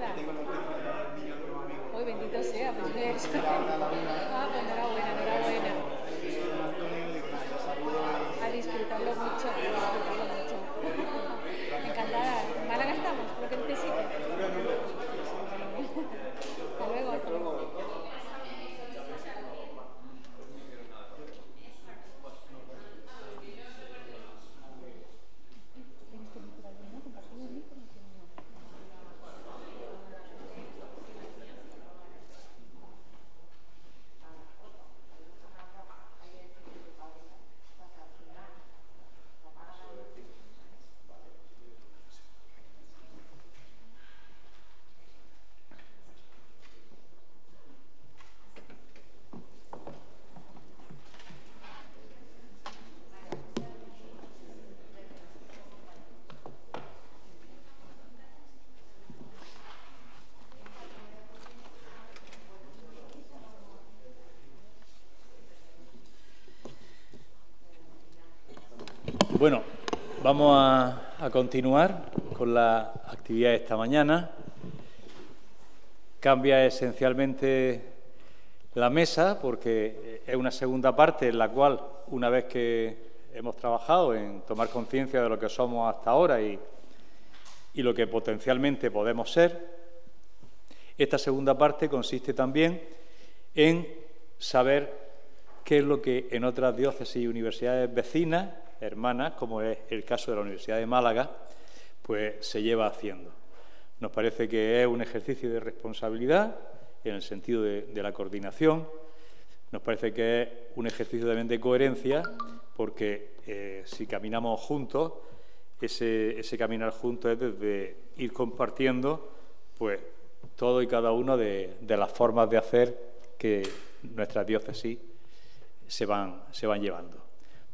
nada. Hoy bendito sea, pues eso. Ah, pues enhorabuena, enhorabuena. A disfrutarlo mucho, a disfrutarlo mucho. Encantada. En Málaga estamos, lo que necesites. Hasta luego, hasta luego. Bueno, vamos a continuar con la actividad de esta mañana. Cambia esencialmente la mesa porque es una segunda parte en la cual, una vez que hemos trabajado en tomar conciencia de lo que somos hasta ahora y lo que potencialmente podemos ser, esta segunda parte consiste también en saber qué es lo que en otras diócesis y universidades vecinas, hermanas, como es el caso de la Universidad de Málaga, pues se lleva haciendo. Nos parece que es un ejercicio de responsabilidad en el sentido de la coordinación. Nos parece que es un ejercicio también de coherencia porque si caminamos juntos, ese caminar juntos es desde ir compartiendo pues todo y cada una de las formas de hacer que nuestras diócesis se van llevando.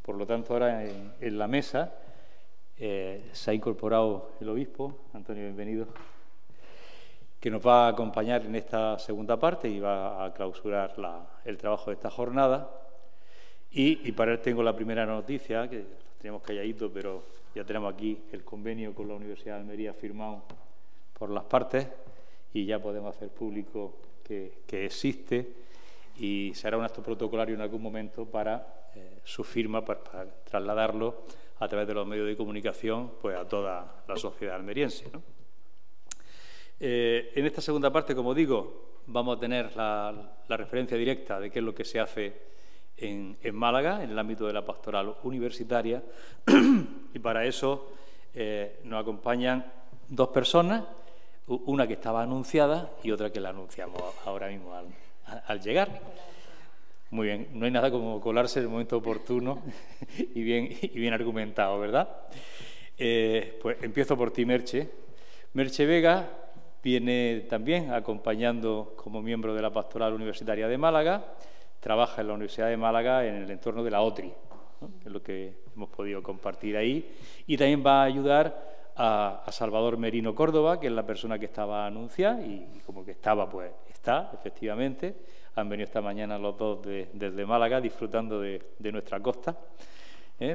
Por lo tanto, ahora en la mesa se ha incorporado el obispo, Antonio, bienvenido, que nos va a acompañar en esta segunda parte y va a clausurar el trabajo de esta jornada. Y para él tengo la primera noticia, que tenemos calladito, pero ya tenemos aquí el convenio con la Universidad de Almería firmado por las partes y ya podemos hacer público que existe y se hará un acto protocolario en algún momento para su firma, para trasladarlo a través de los medios de comunicación pues a toda la sociedad almeriense, ¿no? En esta segunda parte, como digo, vamos a tener la referencia directa de qué es lo que se hace en Málaga, en el ámbito de la pastoral universitaria, y para eso nos acompañan dos personas, una que estaba anunciada y otra que la anunciamos ahora mismo al llegar. Muy bien, no hay nada como colarse en el momento oportuno y bien argumentado, ¿verdad? Pues empiezo por ti, Merche. Merche Vega viene también acompañando como miembro de la Pastoral Universitaria de Málaga, trabaja en la Universidad de Málaga en el entorno de la OTRI, ¿no? Es lo que hemos podido compartir ahí, y también va a ayudar a Salvador Merino Córdoba, que es la persona que estaba anunciada y como que estaba, pues está, efectivamente. Han venido esta mañana los dos desde Málaga, disfrutando de nuestra costa,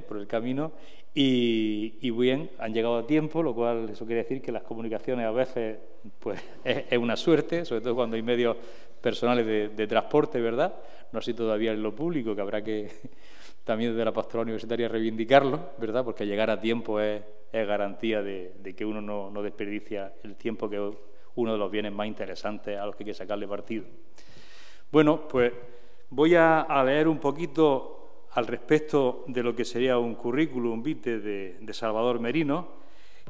por el camino, y bien, han llegado a tiempo, lo cual eso quiere decir que las comunicaciones a veces pues es una suerte, sobre todo cuando hay medios personales de transporte, ¿verdad? No así todavía en lo público, que habrá que también desde la pastoral universitaria reivindicarlo, ¿verdad? Porque llegar a tiempo es garantía de que uno no desperdicia el tiempo, que es uno de los bienes más interesantes a los que hay que sacarle partido. Bueno, pues voy a leer un poquito al respecto de lo que sería un currículum vitae de Salvador Merino,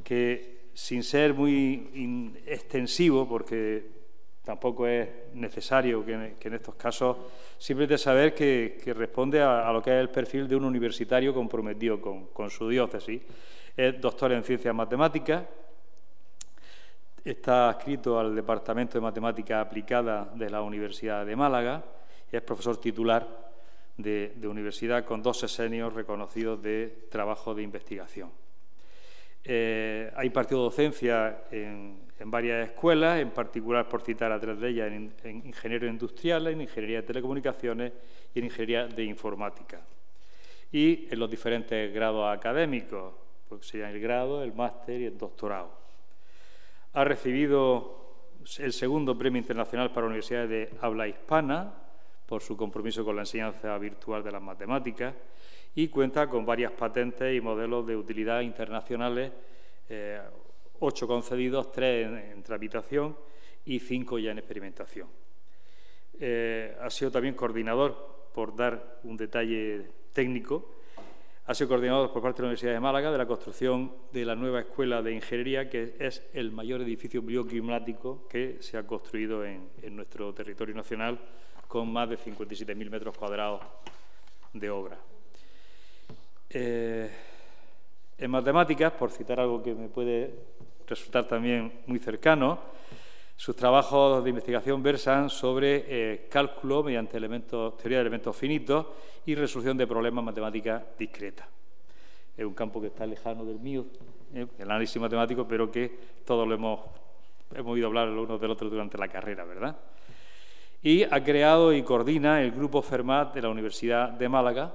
que sin ser muy extensivo, porque tampoco es necesario que en estos casos, simplemente saber que responde a lo que es el perfil de un universitario comprometido con su diócesis. Es doctor en Ciencias Matemáticas, está adscrito al Departamento de Matemática Aplicada de la Universidad de Málaga y es profesor titular de universidad con 2 sexenios reconocidos de trabajo de investigación. Ha impartido docencia en varias escuelas, en particular, por citar a 3 de ellas, en Ingeniería Industrial, en Ingeniería de Telecomunicaciones y en Ingeniería de Informática. Y en los diferentes grados académicos, pues serían el grado, el máster y el doctorado. Ha recibido el segundo Premio Internacional para Universidades de Habla Hispana, por su compromiso con la enseñanza virtual de las matemáticas, y cuenta con varias patentes y modelos de utilidad internacionales, 8 concedidos, 3 en tramitación y 5 ya en experimentación. Ha sido también coordinador, por dar un detalle técnico, ha sido coordinador por parte de la Universidad de Málaga de la construcción de la nueva Escuela de Ingeniería, que es el mayor edificio bioclimático que se ha construido en nuestro territorio nacional, con más de 57.000 metros cuadrados de obra. En matemáticas, por citar algo que me puede resultar también muy cercano, sus trabajos de investigación versan sobre cálculo mediante teoría de elementos finitos y resolución de problemas matemáticas discretas. Es un campo que está lejano del mío, el análisis matemático, pero que todos lo hemos oído hablar los unos del otro durante la carrera, ¿verdad? Y ha creado y coordina el Grupo Fermat de la Universidad de Málaga,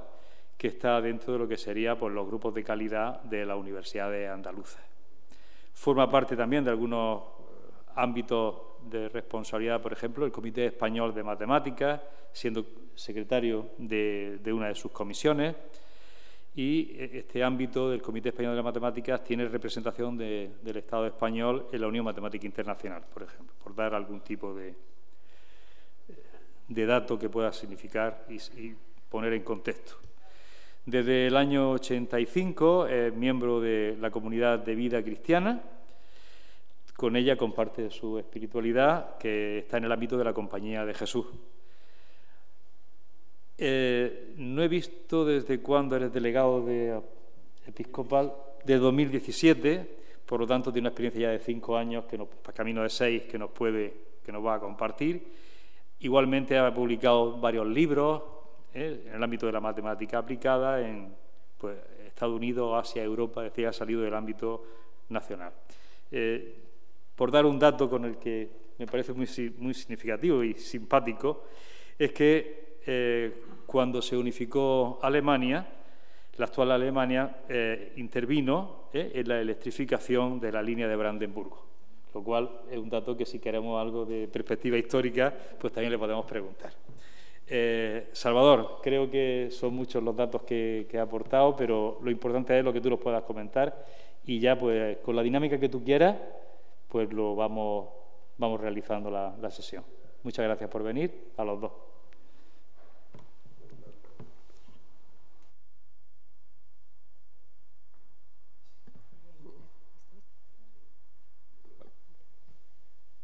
que está dentro de lo que sería pues, los grupos de calidad de las universidades andaluzas. Forma parte también de algunos ámbitos de responsabilidad, por ejemplo, el Comité Español de Matemáticas, siendo secretario de una de sus comisiones, y este ámbito del Comité Español de Matemáticas tiene representación del Estado español en la Unión Matemática Internacional, por ejemplo, por dar algún tipo de dato que pueda significar y poner en contexto. Desde el año 85 es miembro de la Comunidad de Vida Cristiana. Con ella comparte su espiritualidad, que está en el ámbito de la Compañía de Jesús. No he visto desde cuándo eres delegado episcopal, de 2017, por lo tanto tiene una experiencia ya de 5 años, camino de 6, que nos va a compartir. Igualmente ha publicado varios libros en el ámbito de la matemática aplicada en Estados Unidos, Asia, Europa, es decir, ha salido del ámbito nacional. Por dar un dato con el que me parece muy significativo y simpático, es que cuando se unificó Alemania, la actual Alemania intervino en la electrificación de la línea de Brandenburgo, lo cual es un dato que si queremos algo de perspectiva histórica, pues también le podemos preguntar. Salvador, creo que son muchos los datos que he aportado, pero lo importante es lo que tú nos puedas comentar y ya pues con la dinámica que tú quieras, pues lo vamos realizando la sesión. Muchas gracias por venir, a los dos.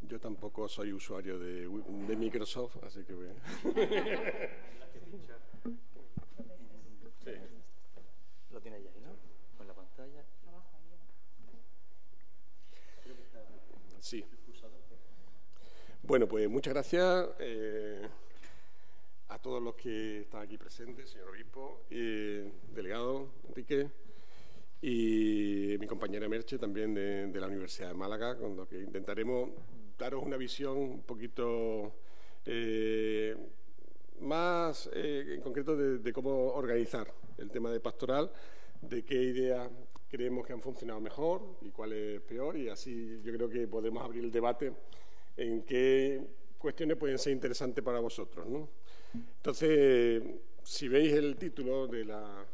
Yo tampoco soy usuario de Microsoft, así que voy Sí. Lo tienes ya ahí, ¿no? Con la pantalla. Sí. Bueno, pues muchas gracias a todos los que están aquí presentes, señor obispo, delegado Enrique, y mi compañera Merche, también de la Universidad de Málaga, con lo que intentaremos daros una visión un poquito más en concreto de cómo organizar el tema de pastoral, de qué ideas creemos que han funcionado mejor y cuáles peor, y así yo creo que podemos abrir el debate en qué cuestiones pueden ser interesantes para vosotros, ¿no? Entonces, si veis el título de la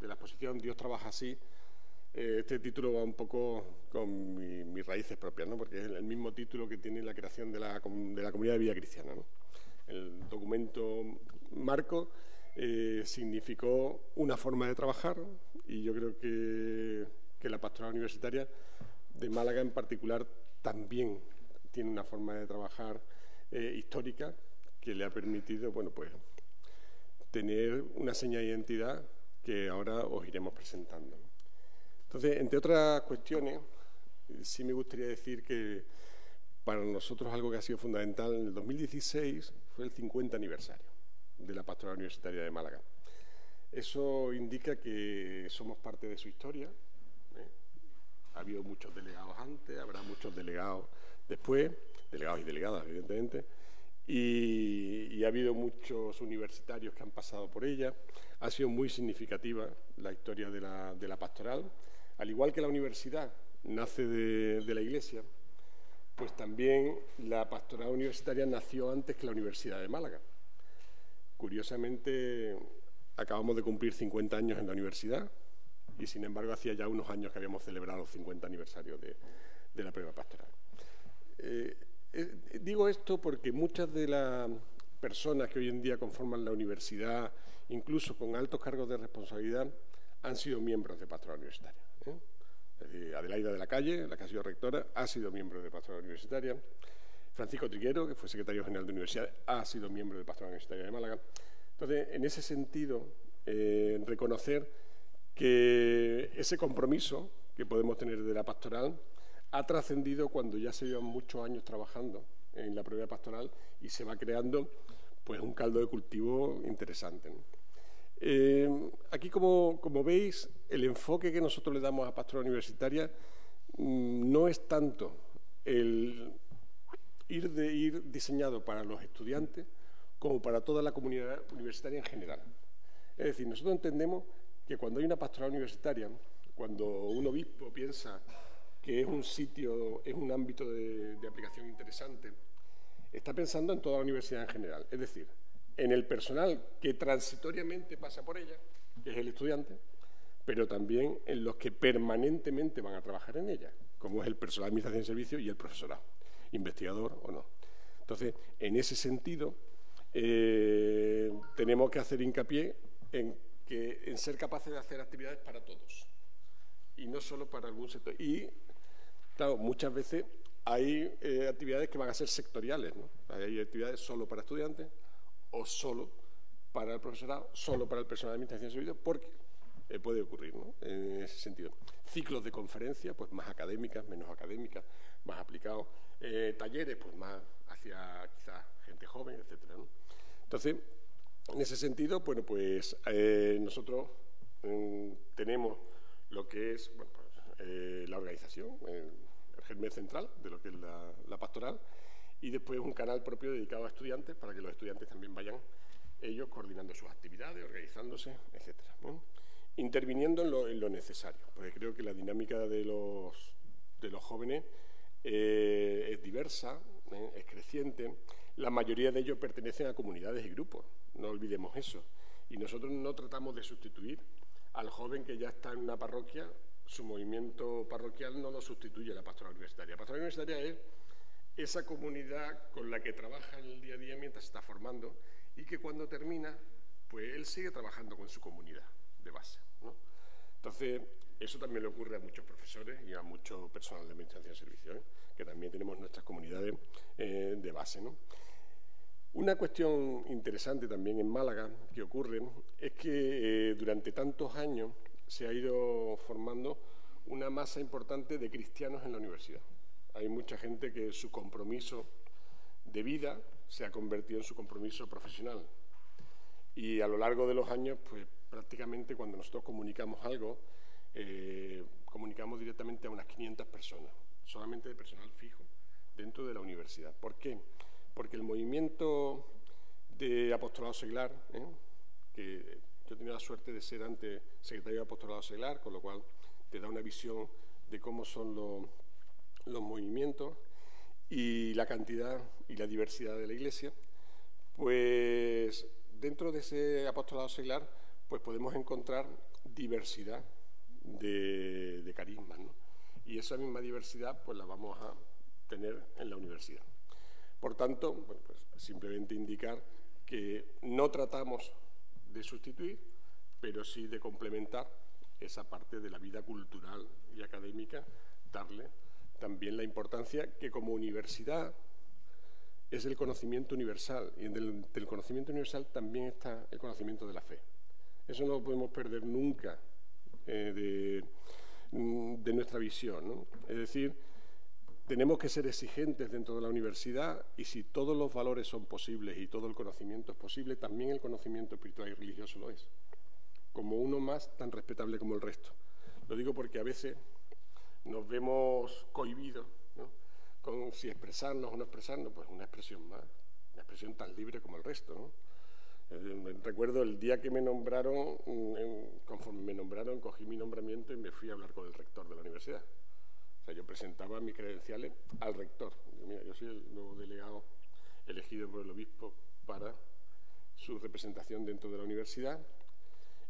exposición Dios trabaja así, este título va un poco con mis raíces propias, ¿no? Porque es el mismo título que tiene la creación de la Comunidad de Vida Cristiana, ¿no? El documento marco significó una forma de trabajar, y yo creo que la pastoral universitaria de Málaga en particular también tiene una forma de trabajar histórica que le ha permitido, bueno, pues tener una seña de identidad que ahora os iremos presentando. Entonces, entre otras cuestiones, sí me gustaría decir que para nosotros algo que ha sido fundamental, en el 2016 fue el 50 aniversario de la Pastoral Universitaria de Málaga. Eso indica que somos parte de su historia. Ha habido muchos delegados antes, habrá muchos delegados después, delegados y delegadas, evidentemente, y ha habido muchos universitarios que han pasado por ella. Ha sido muy significativa la historia de la pastoral. Al igual que la universidad nace de la Iglesia, pues también la pastoral universitaria nació antes que la Universidad de Málaga. Curiosamente, acabamos de cumplir 50 años en la universidad y, sin embargo, hacía ya unos años que habíamos celebrado los 50 aniversarios de la prueba pastoral. Digo esto porque muchas de las personas que hoy en día conforman la universidad, incluso con altos cargos de responsabilidad, han sido miembros de pastoral universitaria. Adelaida de la Calle, la que ha sido rectora, ha sido miembro de pastoral universitaria. Francisco Triguero, que fue secretario general de universidad, ha sido miembro de pastoral universitaria de Málaga. Entonces, en ese sentido, reconocer que ese compromiso que podemos tener de la pastoral ha trascendido cuando ya se llevan muchos años trabajando en la prueba pastoral y se va creando pues un caldo de cultivo interesante, ¿no? Aquí, como veis, el enfoque que nosotros le damos a pastoral universitaria no es tanto el ir diseñado para los estudiantes como para toda la comunidad universitaria en general. Es decir, nosotros entendemos que cuando hay una pastoral universitaria, cuando un obispo piensa que es un sitio, es un ámbito de aplicación interesante, está pensando en toda la universidad en general. Es decir, en el personal que transitoriamente pasa por ella, que es el estudiante, pero también en los que permanentemente van a trabajar en ella, como es el personal de administración de servicios y el profesorado, investigador o no. Entonces, en ese sentido, tenemos que hacer hincapié en ser capaces de hacer actividades para todos y no solo para algún sector. Y, claro, muchas veces hay actividades que van a ser sectoriales, ¿no? Hay actividades solo para estudiantes o solo para el profesorado, solo para el personal de administración de servicios, porque puede ocurrir, ¿no? En ese sentido. Ciclos de conferencias, pues más académicas, menos académicas, más aplicados. Talleres, pues más hacia quizás gente joven, etcétera, ¿no? Entonces, en ese sentido, bueno, pues nosotros tenemos lo que es la organización, el germen central de lo que es la pastoral, y después un canal propio dedicado a estudiantes para que los estudiantes también vayan ellos coordinando sus actividades, organizándose, etcétera, ¿no? Interviniendo en lo necesario, porque creo que la dinámica de los jóvenes es diversa, es creciente. La mayoría de ellos pertenecen a comunidades y grupos, no olvidemos eso. Y nosotros no tratamos de sustituir al joven que ya está en una parroquia, su movimiento parroquial no lo sustituye la pastoral universitaria. La pastoral universitaria es esa comunidad con la que trabaja en el día a día mientras se está formando y que cuando termina, pues él sigue trabajando con su comunidad de base, ¿no? Entonces, eso también le ocurre a muchos profesores y a mucho personal de administración de servicios, que también tenemos nuestras comunidades de base, ¿no? Una cuestión interesante también en Málaga que ocurre es que durante tantos años se ha ido formando una masa importante de cristianos en la universidad. Hay mucha gente que su compromiso de vida se ha convertido en su compromiso profesional. Y a lo largo de los años, pues prácticamente cuando nosotros comunicamos algo, comunicamos directamente a unas 500 personas, solamente de personal fijo, dentro de la universidad. ¿Por qué? Porque el movimiento de apostolado seglar, que yo tenía la suerte de ser antes secretario de apostolado seglar, con lo cual te da una visión de cómo son los movimientos y la cantidad y la diversidad de la Iglesia, pues dentro de ese apostolado seglar pues podemos encontrar diversidad de carismas, ¿no? Y esa misma diversidad pues la vamos a tener en la universidad. Por tanto, bueno, pues simplemente indicar que no tratamos de sustituir, pero sí de complementar esa parte de la vida cultural y académica, darle también la importancia que como universidad es el conocimiento universal, y del conocimiento universal también está el conocimiento de la fe. Eso no lo podemos perder nunca de nuestra visión, ¿no? Es decir, tenemos que ser exigentes dentro de la universidad y si todos los valores son posibles y todo el conocimiento es posible, también el conocimiento espiritual y religioso lo es, como uno más tan respetable como el resto. Lo digo porque a veces nos vemos cohibidos, ¿no?, con si expresarnos o no expresarnos, pues una expresión más, una expresión tan libre como el resto, ¿no? Recuerdo el día que me nombraron, conforme me nombraron, cogí mi nombramiento y me fui a hablar con el rector de la universidad. O sea, yo presentaba mis credenciales al rector. Mira, yo soy el nuevo delegado elegido por el obispo para su representación dentro de la universidad,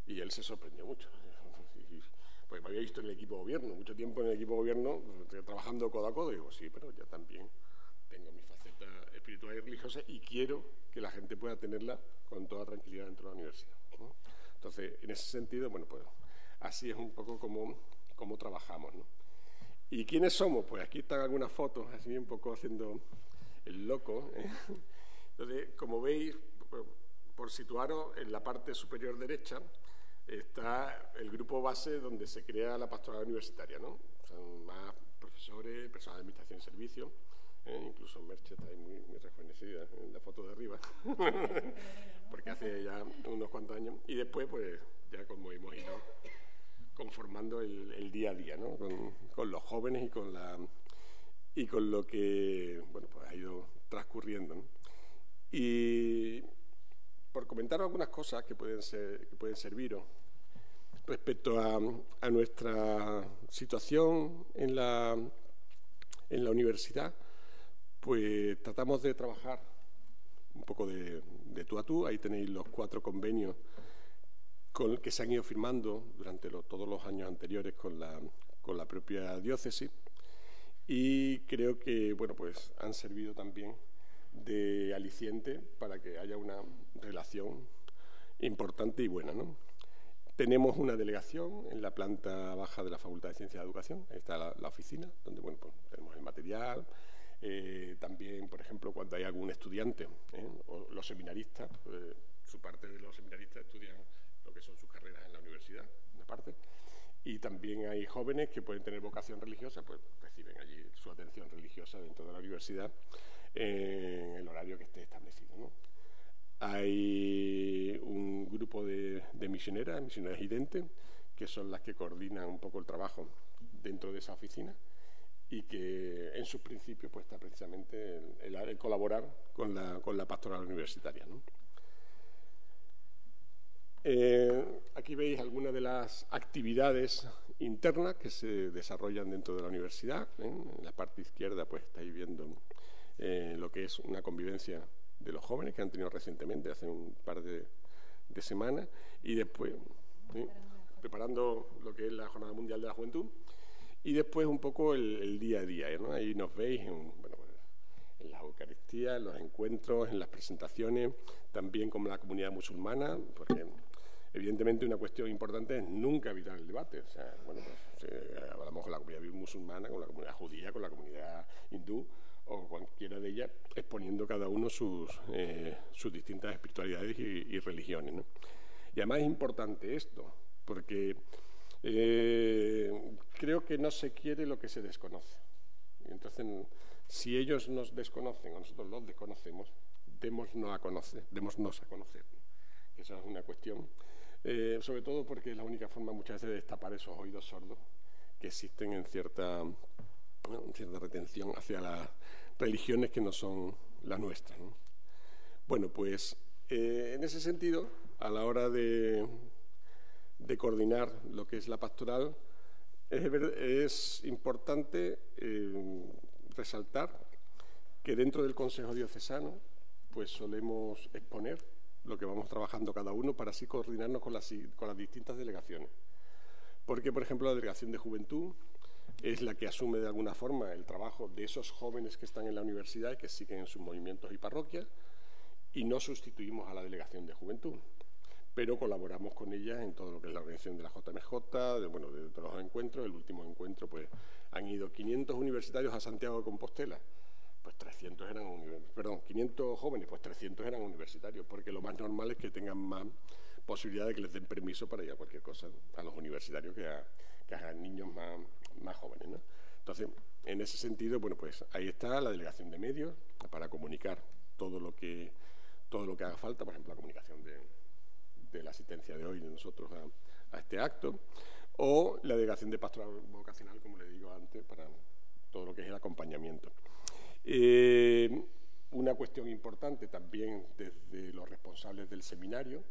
y él se sorprendió mucho. Pues me había visto en el equipo de gobierno, mucho tiempo en el equipo de gobierno, trabajando codo a codo, y digo, sí, pero yo también tengo mi faceta espiritual y religiosa y quiero que la gente pueda tenerla con toda tranquilidad dentro de la universidad, ¿no? Entonces, en ese sentido, bueno, pues así es un poco como trabajamos, ¿no? ¿Y quiénes somos? Pues aquí están algunas fotos, así un poco haciendo el loco, ¿eh? Entonces, como veis, por situaros, en la parte superior derecha está el grupo base donde se crea la pastoral universitaria, ¿no? Son más profesores, personal de administración y servicio, incluso Merche está ahí muy rejuvenecida en la foto de arriba, porque hace ya unos cuantos años. Y después, pues, ya como hemos ido conformando el día a día, ¿no? Con los jóvenes y con lo que, bueno, pues ha ido transcurriendo, ¿no? Y por comentar algunas cosas que pueden serviros respecto a nuestra situación en la universidad, pues tratamos de trabajar un poco de tú a tú. Ahí tenéis los 4 convenios que se han ido firmando durante todos los años anteriores con la propia diócesis, y creo que, bueno, pues han servido también de aliciente para que haya una relación importante y buena, ¿no? Tenemos una delegación en la planta baja de la Facultad de Ciencias de Educación. Ahí está la oficina, donde, bueno, pues tenemos el material. También, por ejemplo, cuando hay algún estudiante, o los seminaristas, su parte de los seminaristas estudian lo que son sus carreras en la universidad, una parte. Y también hay jóvenes que pueden tener vocación religiosa, pues reciben allí su atención religiosa dentro de la universidad en el horario que esté establecido, ¿no? Hay un grupo de misioneras identes, que son las que coordinan un poco el trabajo dentro de esa oficina, y que en sus principios pues está precisamente el colaborar con la pastoral universitaria, ¿no? Aquí veis algunas de las actividades internas que se desarrollan dentro de la universidad. En la parte izquierda pues estáis viendo lo que es una convivencia de los jóvenes que han tenido recientemente, hace un par de semanas, y después preparando lo que es la Jornada Mundial de la Juventud, y después un poco el día a día, ¿no? Ahí nos veis en la Eucaristía, en los encuentros, en las presentaciones, también con la comunidad musulmana, porque evidentemente una cuestión importante es nunca evitar el debate. O sea, bueno, pues, hablamos con la comunidad musulmana, con la comunidad judía, con la comunidad hindú, o cualquiera de ellas, exponiendo cada uno sus distintas espiritualidades y religiones, ¿no? Y además es importante esto, porque creo que no se quiere lo que se desconoce. Y entonces, si ellos nos desconocen o nosotros los desconocemos, démonos a conocer. Esa es una cuestión, sobre todo porque es la única forma muchas veces de destapar esos oídos sordos que existen en cierta retención hacia las religiones que no son las nuestras, ¿no? Bueno, pues en ese sentido, a la hora de coordinar lo que es la pastoral, es importante resaltar que dentro del Consejo Diocesano pues solemos exponer lo que vamos trabajando cada uno para así coordinarnos con las distintas delegaciones. Porque, por ejemplo, la Delegación de Juventud es la que asume de alguna forma el trabajo de esos jóvenes que están en la universidad y que siguen en sus movimientos y parroquias, y no sustituimos a la Delegación de Juventud, pero colaboramos con ellas en todo lo que es la organización de la JMJ, de los encuentros. El último encuentro, pues, han ido 500 universitarios a Santiago de Compostela, pues 500 jóvenes, pues 300 eran universitarios, porque lo más normal es que tengan más posibilidad de que les den permiso para ir a cualquier cosa a los universitarios que a niños más jóvenes, ¿no? Entonces, en ese sentido, bueno, pues ahí está la delegación de medios para comunicar todo lo que haga falta, por ejemplo, la comunicación de la asistencia de hoy de nosotros a este acto, o la delegación de pastoral vocacional, como le digo antes, para todo lo que es el acompañamiento. Una cuestión importante también desde los responsables del seminario,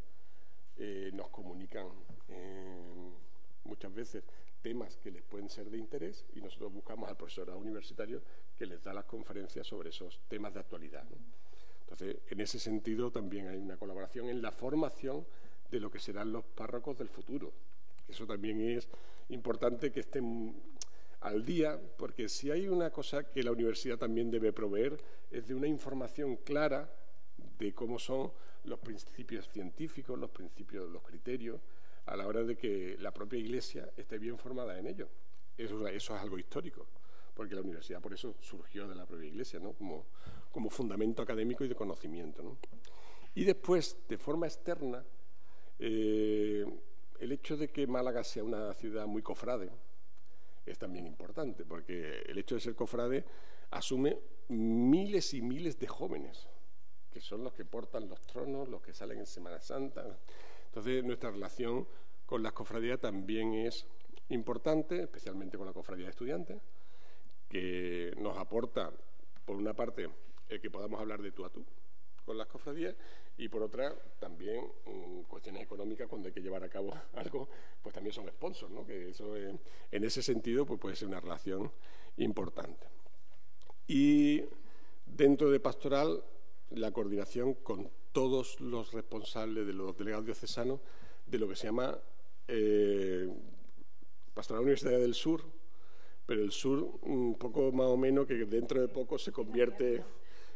nos comunican muchas veces temas que les pueden ser de interés y nosotros buscamos al profesorado universitario que les da las conferencias sobre esos temas de actualidad, ¿no? Entonces, en ese sentido también hay una colaboración en la formación de lo que serán los párrocos del futuro. Eso también es importante que estén al día, porque si hay una cosa que la universidad también debe proveer es de una información clara de cómo son los principios científicos, los principios, los criterios, a la hora de que la propia Iglesia esté bien formada en ello. Eso es algo histórico, porque la universidad por eso surgió de la propia Iglesia, ¿no? Como fundamento académico y de conocimiento, ¿no? Y después, de forma externa, el hecho de que Málaga sea una ciudad muy cofrade es también importante, porque el hecho de ser cofrade asume miles y miles de jóvenes, que son los que portan los tronos, los que salen en Semana Santa. Entonces, nuestra relación con las cofradías también es importante, especialmente con la cofradía de estudiantes, que nos aporta, por una parte, el que podamos hablar de tú a tú con las cofradías, y por otra, también cuestiones económicas, cuando hay que llevar a cabo algo, pues también son sponsors, ¿no? Que eso, en ese sentido, pues puede ser una relación importante. Y dentro de Pastoral, la coordinación con todos los responsables de los delegados diocesanos de lo que se llama Pastoral Universitaria del Sur, pero el sur un poco más o menos que dentro de poco se convierte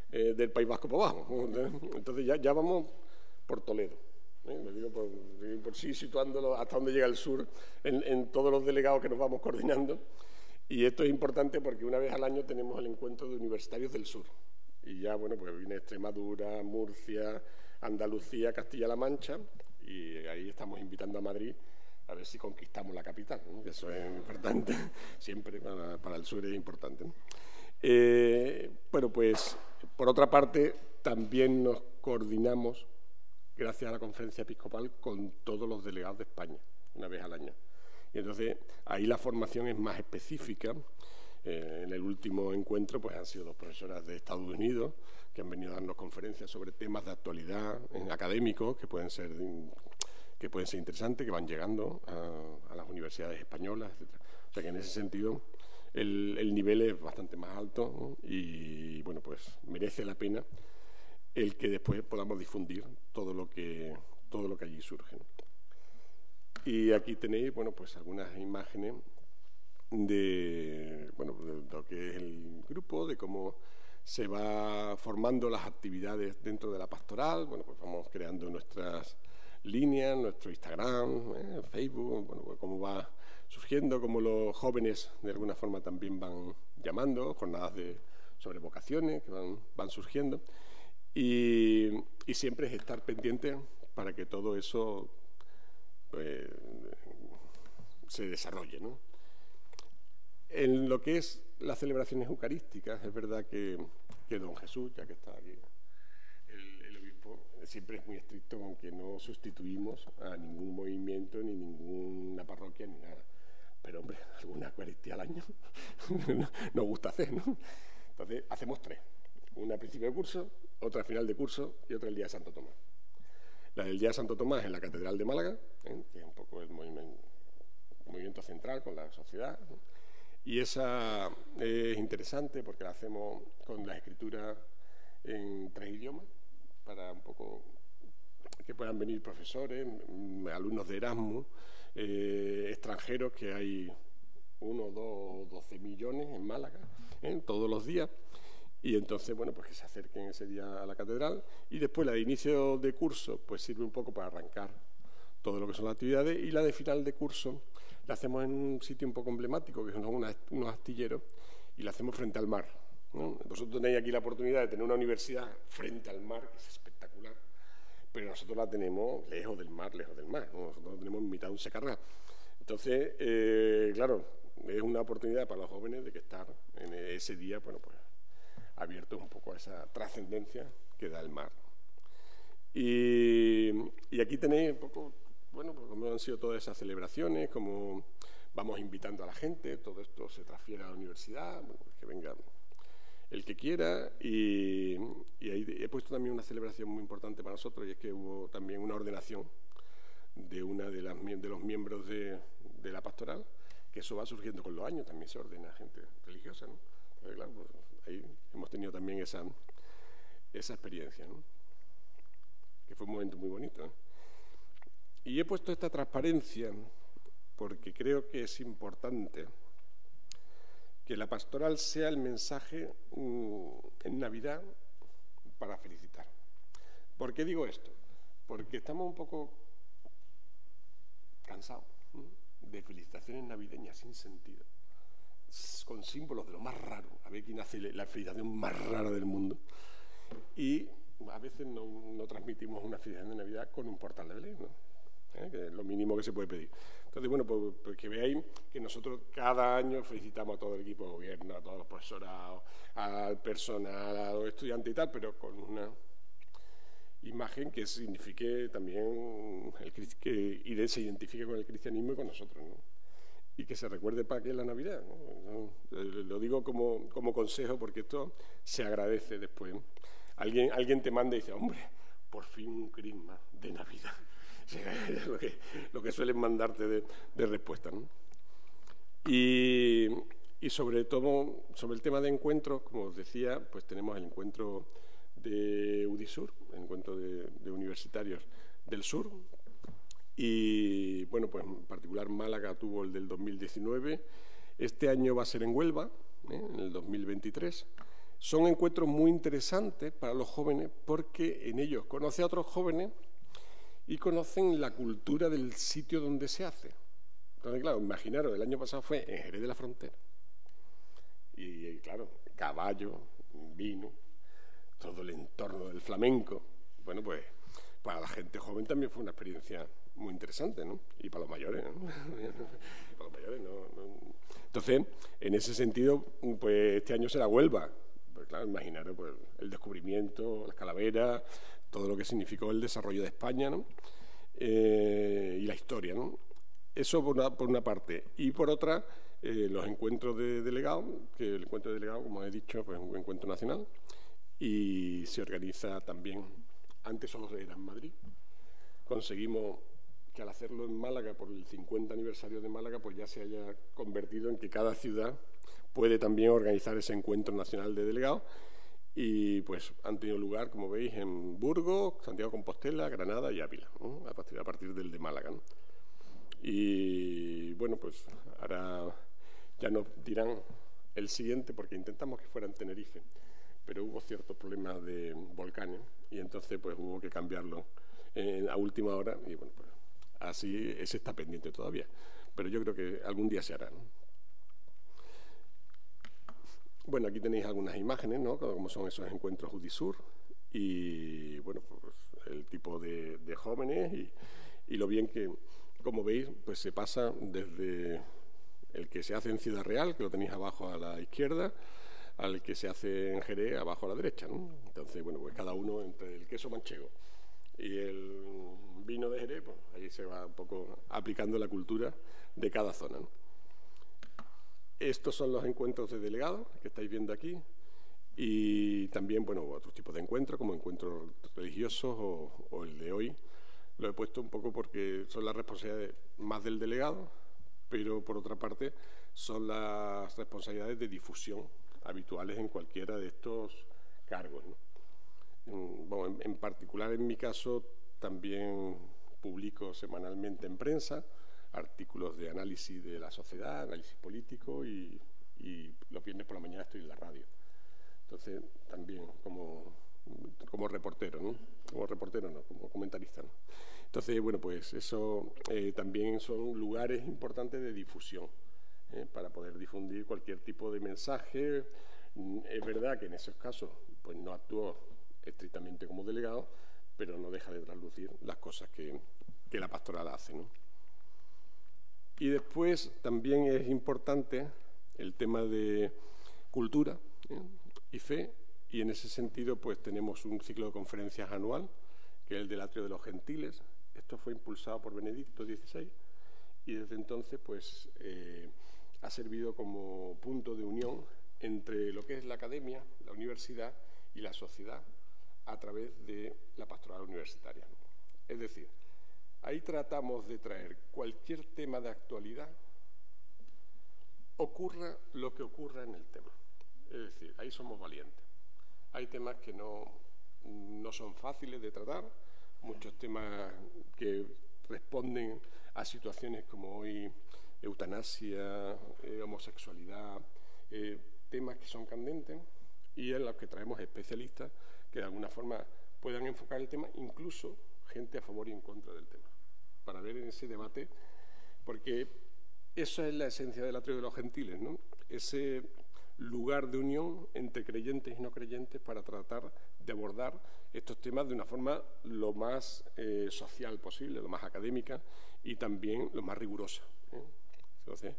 del País Vasco para abajo. Entonces ya vamos por Toledo. Lo digo por sí, situándolo hasta donde llega el sur en todos los delegados que nos vamos coordinando. Y esto es importante porque una vez al año tenemos el encuentro de universitarios del sur. Y ya, bueno, pues viene Extremadura, Murcia, Andalucía, Castilla-La Mancha, y ahí estamos invitando a Madrid a ver si conquistamos la capital, ¿no? Que eso es importante, siempre para el sur es importante, ¿no? Bueno, pues por otra parte también nos coordinamos, gracias a la conferencia episcopal, con todos los delegados de España, una vez al año. Y entonces ahí la formación es más específica. En el último encuentro pues han sido 2 profesoras de Estados Unidos que han venido a darnos conferencias sobre temas de actualidad académicos que pueden ser interesantes, que van llegando a las universidades españolas, etc. O sea que en ese sentido el nivel es bastante más alto, ¿no? Y bueno, pues merece la pena el que después podamos difundir todo lo que allí surge, ¿no? Y aquí tenéis, bueno, pues algunas imágenes de lo que es el grupo, de cómo se va formando las actividades dentro de la pastoral. Bueno, pues vamos creando nuestras líneas, nuestro Instagram, Facebook, bueno, pues cómo va surgiendo, cómo los jóvenes de alguna forma también van llamando, jornadas sobre vocaciones que van surgiendo, y siempre es estar pendiente para que todo eso se desarrolle, ¿no? En lo que es las celebraciones eucarísticas, es verdad que don Jesús, ya que está aquí el obispo, siempre es muy estricto con que no sustituimos a ningún movimiento, ni ninguna parroquia, ni nada. Pero, hombre, alguna Eucaristía al año nos gusta hacer, ¿no? Entonces, hacemos 3. Una a principio de curso, otra a final de curso y otra el día de Santo Tomás. La del día de Santo Tomás en la Catedral de Málaga, que es un poco el movimiento central con la sociedad, ¿no? Y esa es interesante porque la hacemos con la escritura en 3 idiomas, para un poco que puedan venir profesores, alumnos de Erasmus, extranjeros, que hay 1, 2, 12 millones en Málaga, todos los días. Y entonces, bueno, pues que se acerquen ese día a la catedral. Y después la de inicio de curso, pues sirve un poco para arrancar todo lo que son las actividades. Y la de final de curso la hacemos en un sitio un poco emblemático, que son unos astilleros, y la hacemos frente al mar, ¿no? Vosotros tenéis aquí la oportunidad de tener una universidad frente al mar, que es espectacular, pero nosotros la tenemos lejos del mar, ¿no? Nosotros la tenemos en mitad de un secarral. Entonces, claro, es una oportunidad para los jóvenes de que estar en ese día, bueno, pues abiertos un poco a esa trascendencia que da el mar. Y aquí tenéis un poco, bueno, pues cómo han sido todas esas celebraciones, cómo vamos invitando a la gente, todo esto se transfiere a la universidad, bueno, pues que venga el que quiera, y ahí he puesto también una celebración muy importante para nosotros, y es que hubo también una ordenación de una de los miembros de la pastoral, que que eso va surgiendo con los años, también se ordena gente religiosa, ¿no? Pero claro, pues, ahí hemos tenido también esa experiencia, ¿no? Que fue un momento muy bonito, ¿no? Y he puesto esta transparencia porque creo que es importante que la pastoral sea el mensaje en Navidad para felicitar. ¿Por qué digo esto? Porque estamos un poco cansados, ¿no?, de felicitaciones navideñas sin sentido, con símbolos de lo más raro. A ver quién hace la felicitación más rara del mundo. Y a veces no transmitimos una felicitación de Navidad con un portal de Belén, ¿no? Que es lo mínimo que se puede pedir. Entonces, bueno, pues que veáis que nosotros cada año felicitamos a todo el equipo de gobierno, a todos los profesorados, al personal, a los estudiantes y tal, pero con una imagen que signifique también y se identifique con el cristianismo y con nosotros, ¿no? Y que se recuerde para qué es la Navidad, ¿no? Lo digo como consejo porque esto se agradece después, ¿no? Alguien te manda y dice, hombre, por fin un crisma de Navidad. lo que suelen mandarte de respuesta, ¿no? Y sobre todo, sobre el tema de encuentros, como os decía, pues tenemos el encuentro de UDISUR, el encuentro de universitarios del sur, y bueno, pues en particular Málaga tuvo el del 2019, este año va a ser en Huelva, en el 2023. Son encuentros muy interesantes para los jóvenes porque en ellos conoce a otros jóvenes y conocen la cultura del sitio donde se hace. Entonces, claro, imaginaros, el año pasado fue en Jerez de la Frontera. Y claro, caballo, vino, todo el entorno del flamenco. Bueno, pues para la gente joven también fue una experiencia muy interesante, ¿no? Y para los mayores, ¿no? Para los mayores, ¿no? Entonces, en ese sentido, pues este año será Huelva. Pues claro, imaginaros pues, el descubrimiento, las calaveras, todo lo que significó el desarrollo de España, ¿no? Y la historia, ¿no? Eso por una parte. Y por otra, los encuentros de delegados, que el encuentro de delegados, como he dicho, pues es un encuentro nacional y se organiza también, antes solo era en Madrid. Conseguimos que al hacerlo en Málaga, por el 50 aniversario de Málaga, pues ya se haya convertido en que cada ciudad puede también organizar ese encuentro nacional de delegados. Y pues han tenido lugar, como veis, en Burgos, Santiago de Compostela, Granada y Ávila, ¿no? a partir del de Málaga, ¿no? Y bueno, pues ahora ya nos dirán el siguiente, porque intentamos que fuera en Tenerife, pero hubo ciertos problemas de volcanes y entonces pues hubo que cambiarlo a última hora y bueno, pues así ese está pendiente todavía, pero yo creo que algún día se hará, ¿no? Bueno, aquí tenéis algunas imágenes, ¿no? Como son esos encuentros UDISUR y, bueno, pues el tipo de jóvenes y lo bien que, como veis, pues se pasa desde el que se hace en Ciudad Real, que lo tenéis abajo a la izquierda, al que se hace en Jerez abajo a la derecha, ¿no? Entonces, bueno, pues cada uno entre el queso manchego y el vino de Jerez, pues ahí se va un poco aplicando la cultura de cada zona, ¿no? Estos son los encuentros de delegados que estáis viendo aquí y también, bueno, otros tipos de encuentros, como encuentros religiosos o el de hoy. Lo he puesto un poco porque son las responsabilidades más del delegado, pero por otra parte son las responsabilidades de difusión habituales en cualquiera de estos cargos, ¿no? Bueno, en particular en mi caso también publico semanalmente en prensa artículos de análisis de la sociedad, análisis político y los viernes por la mañana estoy en la radio. Entonces, también como reportero, ¿no? Como reportero no, como comentarista, ¿no? Entonces, bueno, pues eso también son lugares importantes de difusión para poder difundir cualquier tipo de mensaje. Es verdad que en esos casos pues no actúo estrictamente como delegado, pero no deja de traslucir las cosas que la pastoral hace, ¿no? Y después también es importante el tema de cultura y fe, y en ese sentido pues tenemos un ciclo de conferencias anual, que es el del Atrio de los Gentiles. Esto fue impulsado por Benedicto XVI y desde entonces pues ha servido como punto de unión entre lo que es la academia, la universidad y la sociedad a través de la pastoral universitaria, ¿no? Es decir, ahí tratamos de traer cualquier tema de actualidad ocurra lo que ocurra en el tema. Es decir, ahí somos valientes. Hay temas que no son fáciles de tratar, muchos temas que responden a situaciones como hoy eutanasia, homosexualidad, temas que son candentes y en los que traemos especialistas que de alguna forma puedan enfocar el tema, incluso gente a favor y en contra del tema, para ver en ese debate, porque eso es la esencia del Atrio de los Gentiles, ¿no? Ese lugar de unión entre creyentes y no creyentes para tratar de abordar estos temas de una forma lo más social posible, lo más académica y también lo más rigurosa, ¿eh? Entonces,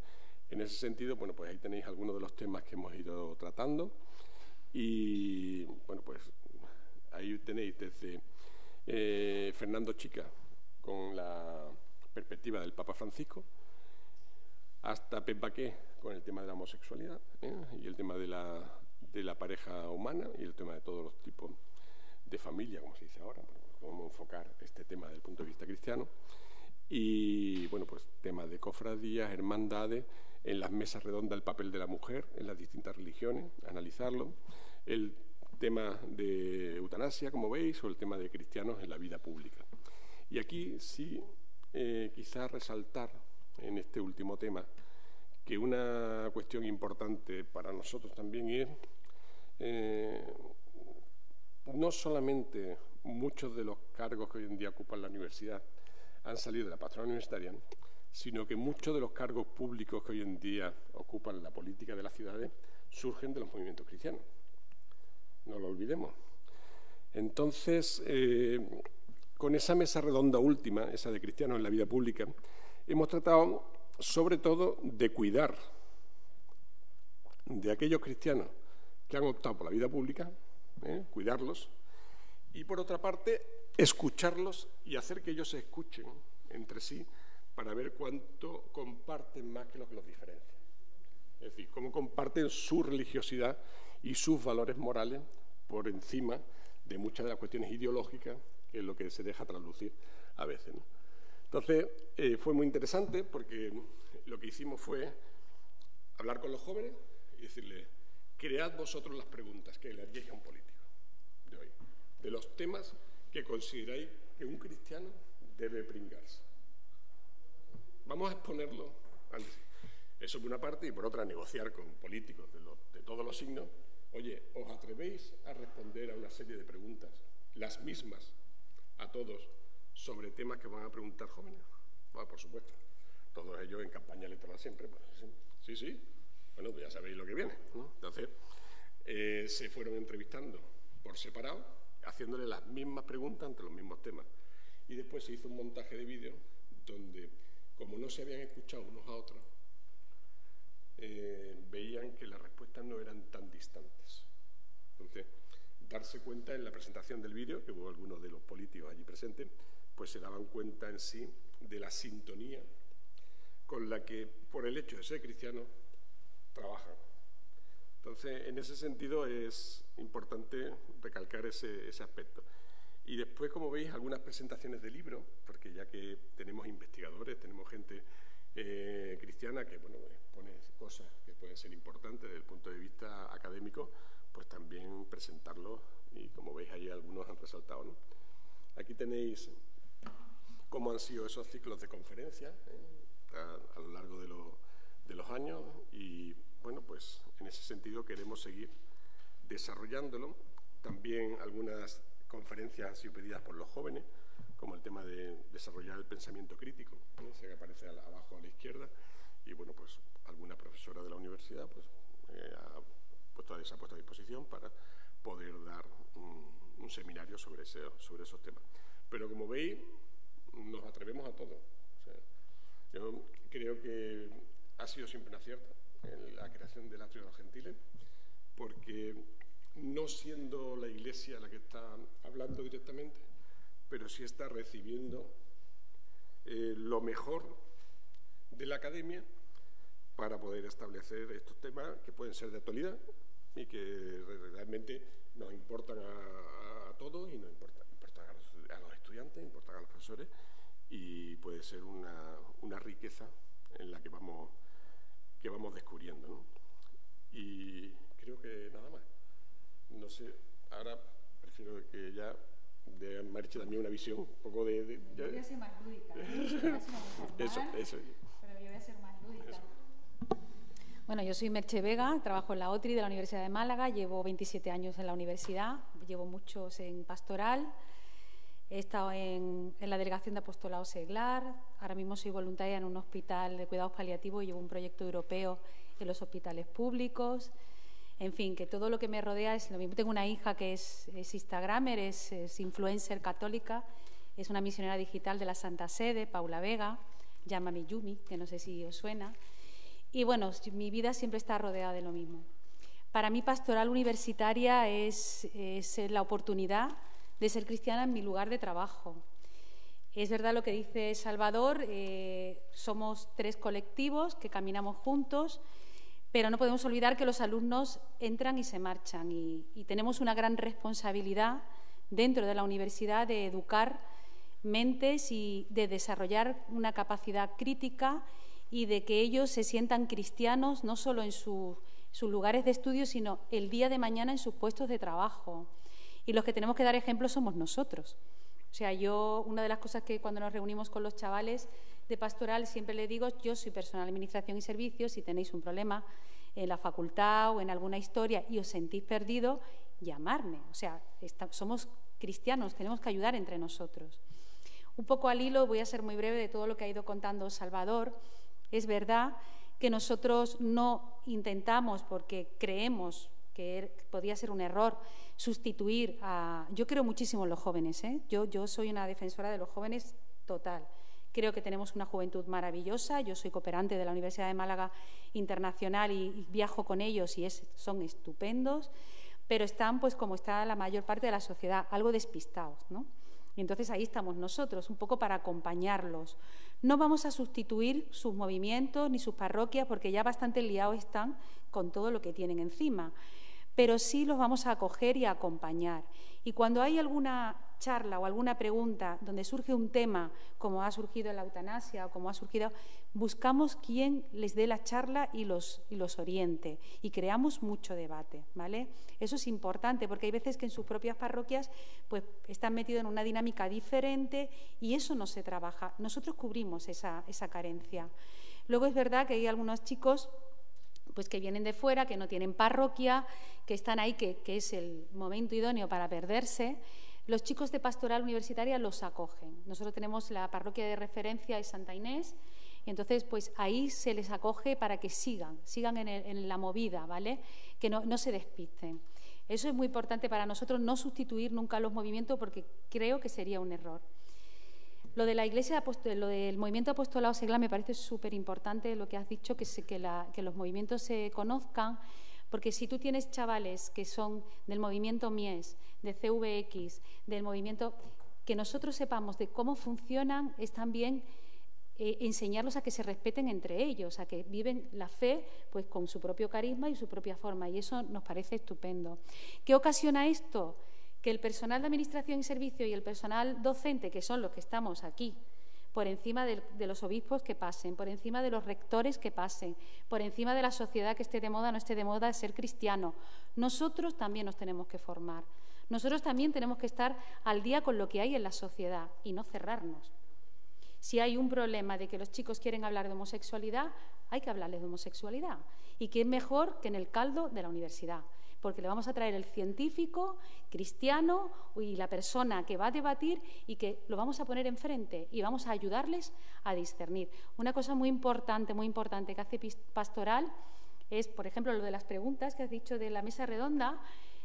en ese sentido, bueno, pues ahí tenéis algunos de los temas que hemos ido tratando y, bueno, pues ahí tenéis desde Fernando Chica con la perspectiva del Papa Francisco hasta Pep Baqué con el tema de la homosexualidad y el tema de la pareja humana y el tema de todos los tipos de familia, como se dice ahora, cómo enfocar este tema desde el punto de vista cristiano. Y, bueno, pues temas de cofradías, hermandades, en las mesas redondas el papel de la mujer en las distintas religiones, analizarlo, el tema de eutanasia, como veis, o el tema de cristianos en la vida pública. Y aquí sí, quizás resaltar en este último tema que una cuestión importante para nosotros también es no solamente muchos de los cargos que hoy en día ocupan la universidad han salido de la pastoral universitaria, sino que muchos de los cargos públicos que hoy en día ocupan la política de las ciudades surgen de los movimientos cristianos. No lo olvidemos. Entonces, con esa mesa redonda última, esa de cristianos en la vida pública, hemos tratado sobre todo de cuidar de aquellos cristianos que han optado por la vida pública, cuidarlos, y por otra parte, escucharlos y hacer que ellos se escuchen entre sí para ver cuánto comparten más que lo que los diferencia. Es decir, cómo comparten su religiosidad y sus valores morales por encima de muchas de las cuestiones ideológicas, que es lo que se deja traslucir a veces, ¿no? Entonces, fue muy interesante porque lo que hicimos fue hablar con los jóvenes y decirles, cread vosotros las preguntas que le haríais a un político de hoy, de los temas que consideráis que un cristiano debe pringarse. Vamos a exponerlo antes. Eso por una parte, y por otra negociar con políticos de todos los signos. Oye, ¿os atrevéis a responder a una serie de preguntas, las mismas a todos, sobre temas que van a preguntar jóvenes? Bueno, por supuesto. Todos ellos en campaña electoral siempre. Pues, sí. Bueno, pues ya sabéis lo que viene, ¿no? Entonces, se fueron entrevistando por separado, haciéndole las mismas preguntas ante los mismos temas. Y después se hizo un montaje de vídeo donde, como no se habían escuchado unos a otros, veían que las respuestas no eran tan distantes. Entonces, darse cuenta en la presentación del vídeo, que hubo algunos de los políticos allí presentes, pues se daban cuenta en sí de la sintonía con la que, por el hecho de ser cristianos, trabajan. Entonces, en ese sentido es importante recalcar ese aspecto. Y después, como veis, algunas presentaciones de libros, porque ya que tenemos investigadores, tenemos gente cristiana que, bueno, pone cosas que pueden ser importantes desde el punto de vista académico, pues también presentarlos, y como veis ahí algunos han resaltado, ¿no? Aquí tenéis cómo han sido esos ciclos de conferencias a lo largo de los años, y bueno, pues en ese sentido queremos seguir desarrollándolo. También algunas conferencias han sido pedidas por los jóvenes, como el tema de desarrollar el pensamiento crítico, ese que aparece abajo a la izquierda, y bueno, pues alguna profesora de la universidad pues se ha puesto a disposición para poder dar un seminario sobre esos temas. Pero como veis, nos atrevemos a todo. O sea, yo creo que ha sido siempre un acierto en la creación del Atrio de los Gentiles, porque no siendo la Iglesia la que está hablando directamente, pero sí está recibiendo lo mejor de la academia para poder establecer estos temas que pueden ser de actualidad y que realmente nos importan a todos, y nos importan a los estudiantes, importan a los profesores, y puede ser una riqueza en la que vamos que vamos descubriendo, ¿no? Y creo que nada más. No sé, ahora prefiero que ya de Mariche también una visión un poco de yo voy a ser más lúdica, eso. Pero yo voy a ser más lúdica. Eso. Bueno, yo soy Merche Vega, trabajo en la OTRI de la Universidad de Málaga, llevo 27 años en la universidad, llevo muchos en pastoral, he estado en la delegación de apostolado seglar, ahora mismo soy voluntaria en un hospital de cuidados paliativos y llevo un proyecto europeo en los hospitales públicos. En fin, que todo lo que me rodea es lo mismo. Tengo una hija que es instagramer, es influencer católica, es una misionera digital de la Santa Sede, Paula Vega, llámame Yumi, que no sé si os suena. Y bueno, mi vida siempre está rodeada de lo mismo. Para mí, pastoral universitaria es la oportunidad de ser cristiana en mi lugar de trabajo. Es verdad lo que dice Salvador, somos 3 colectivos que caminamos juntos, pero no podemos olvidar que los alumnos entran y se marchan y tenemos una gran responsabilidad dentro de la universidad de educar mentes y de desarrollar una capacidad crítica y de que ellos se sientan cristianos no solo en sus lugares de estudio, sino el día de mañana en sus puestos de trabajo. Y los que tenemos que dar ejemplo somos nosotros. O sea, una de las cosas que cuando nos reunimos con los chavales de pastoral siempre le digo, yo soy personal de administración y servicios, si tenéis un problema en la facultad o en alguna historia y os sentís perdido, llamarme. O sea, somos cristianos, tenemos que ayudar entre nosotros. Un poco al hilo, voy a ser muy breve de todo lo que ha ido contando Salvador. Es verdad que nosotros no intentamos, porque creemos que podía ser un error, sustituir a... Yo creo muchísimo en los jóvenes, ¿eh? Yo soy una defensora de los jóvenes total. Creo que tenemos una juventud maravillosa. Yo soy cooperante de la Universidad de Málaga Internacional y viajo con ellos y son estupendos, pero están, pues como está la mayor parte de la sociedad, algo despistados, ¿no? Y entonces ahí estamos nosotros, un poco para acompañarlos. No vamos a sustituir sus movimientos ni sus parroquias porque ya bastante liados están con todo lo que tienen encima, pero sí los vamos a acoger y a acompañar. Y cuando hay alguna charla o alguna pregunta donde surge un tema, como ha surgido en la eutanasia o como ha surgido, buscamos quien les dé la charla y los oriente y creamos mucho debate, ¿vale? Eso es importante porque hay veces que en sus propias parroquias pues, están metidos en una dinámica diferente y eso no se trabaja. Nosotros cubrimos esa carencia. Luego es verdad que hay algunos chicos pues que vienen de fuera, que no tienen parroquia, que están ahí, que es el momento idóneo para perderse. Los chicos de pastoral universitaria los acogen. Nosotros tenemos la parroquia de referencia, es Santa Inés, y entonces pues ahí se les acoge para que sigan en la movida, ¿vale? Que no se despisten. Eso es muy importante para nosotros, no sustituir nunca los movimientos porque creo que sería un error. Lo de la Iglesia, lo del movimiento apostolado seglar me parece súper importante lo que has dicho, que los movimientos se conozcan, porque si tú tienes chavales que son del movimiento Mies, de CVX, del movimiento, que nosotros sepamos de cómo funcionan, es también enseñarlos a que se respeten entre ellos, a que viven la fe pues con su propio carisma y su propia forma, y eso nos parece estupendo. ¿Qué ocasiona esto? Que el personal de administración y servicio y el personal docente, que son los que estamos aquí, por encima de los obispos que pasen, por encima de los rectores que pasen, por encima de la sociedad que esté de moda o no esté de moda, ser cristiano. Nosotros también nos tenemos que formar. Nosotros también tenemos que estar al día con lo que hay en la sociedad y no cerrarnos. Si hay un problema de que los chicos quieren hablar de homosexualidad, hay que hablarles de homosexualidad. Y qué mejor que en el caldo de la universidad, porque le vamos a traer el científico, cristiano y la persona que va a debatir y que lo vamos a poner enfrente y vamos a ayudarles a discernir. Una cosa muy importante que hace pastoral es, por ejemplo, lo de las preguntas que has dicho de la mesa redonda.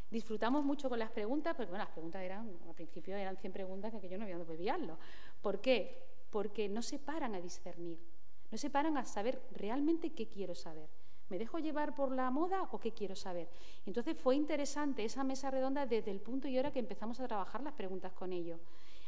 Disfrutamos mucho con las preguntas, porque bueno, las preguntas al principio eran 100 preguntas que yo no había dónde enviarlo. ¿Por qué? Porque no se paran a discernir, no se paran a saber realmente qué quiero saber. ¿Me dejo llevar por la moda o qué quiero saber? Entonces fue interesante esa mesa redonda desde el punto y hora que empezamos a trabajar las preguntas con ellos.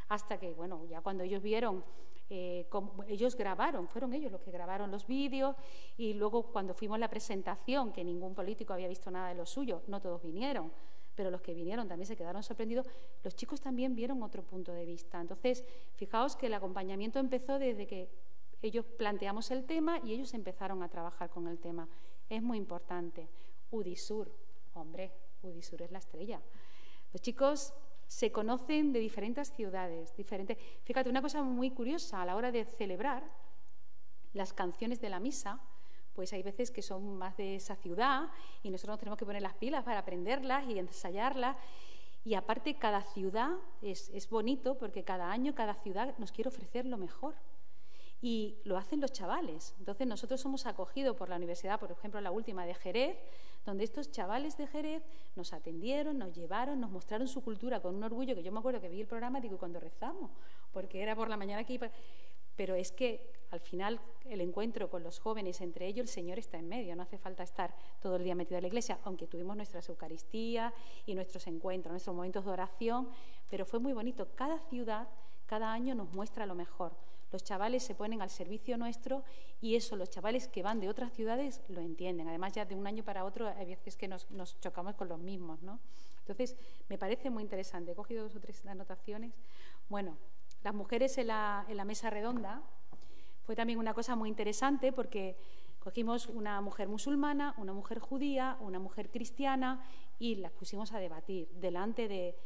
Hasta que, bueno, ya cuando ellos vieron, ellos grabaron, fueron ellos los que grabaron los vídeos y luego cuando fuimos a la presentación, que ningún político había visto nada de lo suyo, no todos vinieron, pero los que vinieron también se quedaron sorprendidos, los chicos también vieron otro punto de vista. Entonces, fijaos que el acompañamiento empezó desde que ellos planteamos el tema y ellos empezaron a trabajar con el tema. Es muy importante. Udisur, hombre, Udisur es la estrella. Los chicos se conocen de diferentes ciudades, diferentes. Fíjate, una cosa muy curiosa, a la hora de celebrar las canciones de la misa, pues hay veces que son más de esa ciudad y nosotros nos tenemos que poner las pilas para aprenderlas y ensayarlas. Y aparte, cada ciudad es bonito porque cada año, cada ciudad nos quiere ofrecer lo mejor. Y lo hacen los chavales. Entonces, nosotros somos acogidos por la universidad, por ejemplo, la última de Jerez, donde estos chavales de Jerez nos atendieron, nos llevaron, nos mostraron su cultura con un orgullo, que yo me acuerdo que vi el programa, digo, cuando rezamos, porque era por la mañana aquí. Pero es que, al final, el encuentro con los jóvenes, entre ellos, el Señor está en medio. No hace falta estar todo el día metido en la iglesia, aunque tuvimos nuestras Eucaristías y nuestros encuentros, nuestros momentos de oración, pero fue muy bonito. Cada ciudad, cada año nos muestra lo mejor. Los chavales se ponen al servicio nuestro y eso, los chavales que van de otras ciudades lo entienden. Además, ya de un año para otro hay veces que nos chocamos con los mismos, ¿no? Entonces, me parece muy interesante. He cogido 2 o 3 anotaciones. Bueno, las mujeres en la mesa redonda fue también una cosa muy interesante porque cogimos una mujer musulmana, una mujer judía, una mujer cristiana y las pusimos a debatir delante de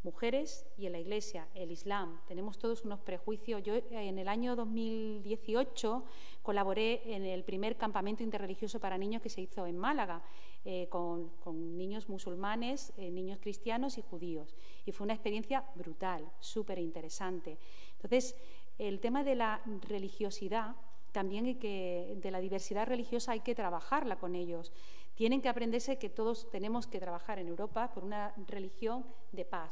mujeres y en la Iglesia, el Islam. Tenemos todos unos prejuicios. Yo en el año 2018 colaboré en el primer campamento interreligioso para niños que se hizo en Málaga, con niños musulmanes, niños cristianos y judíos. Y fue una experiencia brutal, súper interesante. Entonces, el tema de la religiosidad, también de la diversidad religiosa hay que trabajarla con ellos. Tienen que aprenderse que todos tenemos que trabajar en Europa por una religión de paz.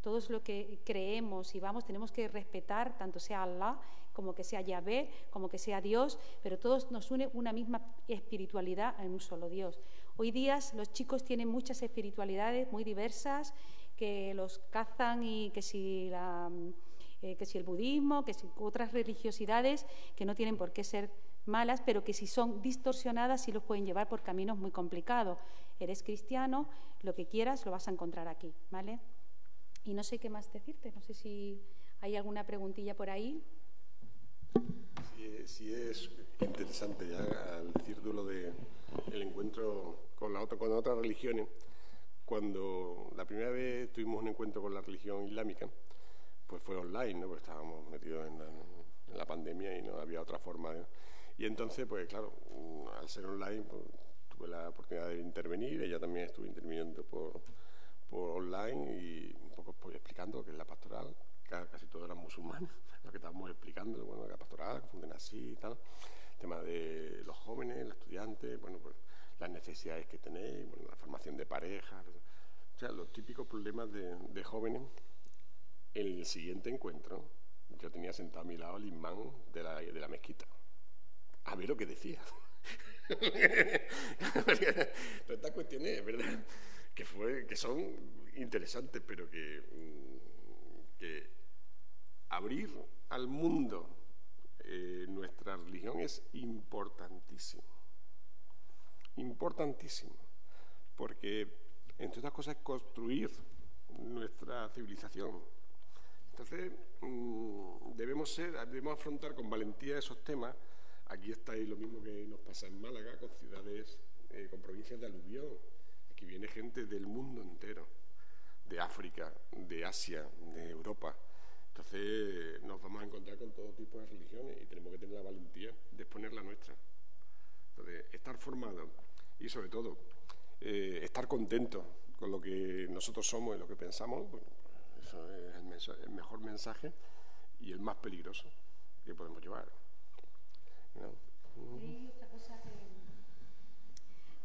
Todos lo que creemos y vamos tenemos que respetar, tanto sea Allah, como que sea Yahvé, como que sea Dios, pero todos nos une una misma espiritualidad en un solo Dios. Hoy día los chicos tienen muchas espiritualidades muy diversas, que los cazan y que si el budismo, que si otras religiosidades que no tienen por qué ser malas, pero que si son distorsionadas sí los pueden llevar por caminos muy complicados. Eres cristiano, lo que quieras lo vas a encontrar aquí, ¿vale? Y no sé qué más decirte, no sé si hay alguna preguntilla por ahí. Sí, es interesante ya al decir tú lo del encuentro con otras religiones. Cuando la primera vez tuvimos un encuentro con la religión islámica, pues fue online, ¿no? Porque estábamos metidos en la pandemia y no había otra forma Y entonces, pues claro, al ser online, pues, tuve la oportunidad de intervenir. Ella también estuvo interviniendo por online y un poco pues, explicando qué es la pastoral. Casi todos eran musulmanes, lo que estábamos explicando, bueno, la pastoral, que funciona así y tal. El tema de los jóvenes, los estudiantes, bueno, pues las necesidades que tenéis, bueno, la formación de parejas, o sea, los típicos problemas de jóvenes. En el siguiente encuentro, yo tenía sentado a mi lado el imán de la mezquita. A ver lo que decía. Todas estas cuestiones, ¿verdad? Que son interesantes, pero que abrir al mundo nuestra religión es importantísimo. Importantísimo. Porque, entre otras cosas, es construir nuestra civilización. Entonces, debemos afrontar con valentía esos temas. Aquí estáis lo mismo que nos pasa en Málaga, con ciudades, con provincias de aluvión. Aquí viene gente del mundo entero, de África, de Asia, de Europa. Entonces, nos vamos a encontrar con todo tipo de religiones y tenemos que tener la valentía de exponer la nuestra. Entonces, estar formado y, sobre todo, estar contento con lo que nosotros somos y lo que pensamos, bueno, eso es el mejor mensaje y el más peligroso que podemos llevar. ¿No? Hay otra cosa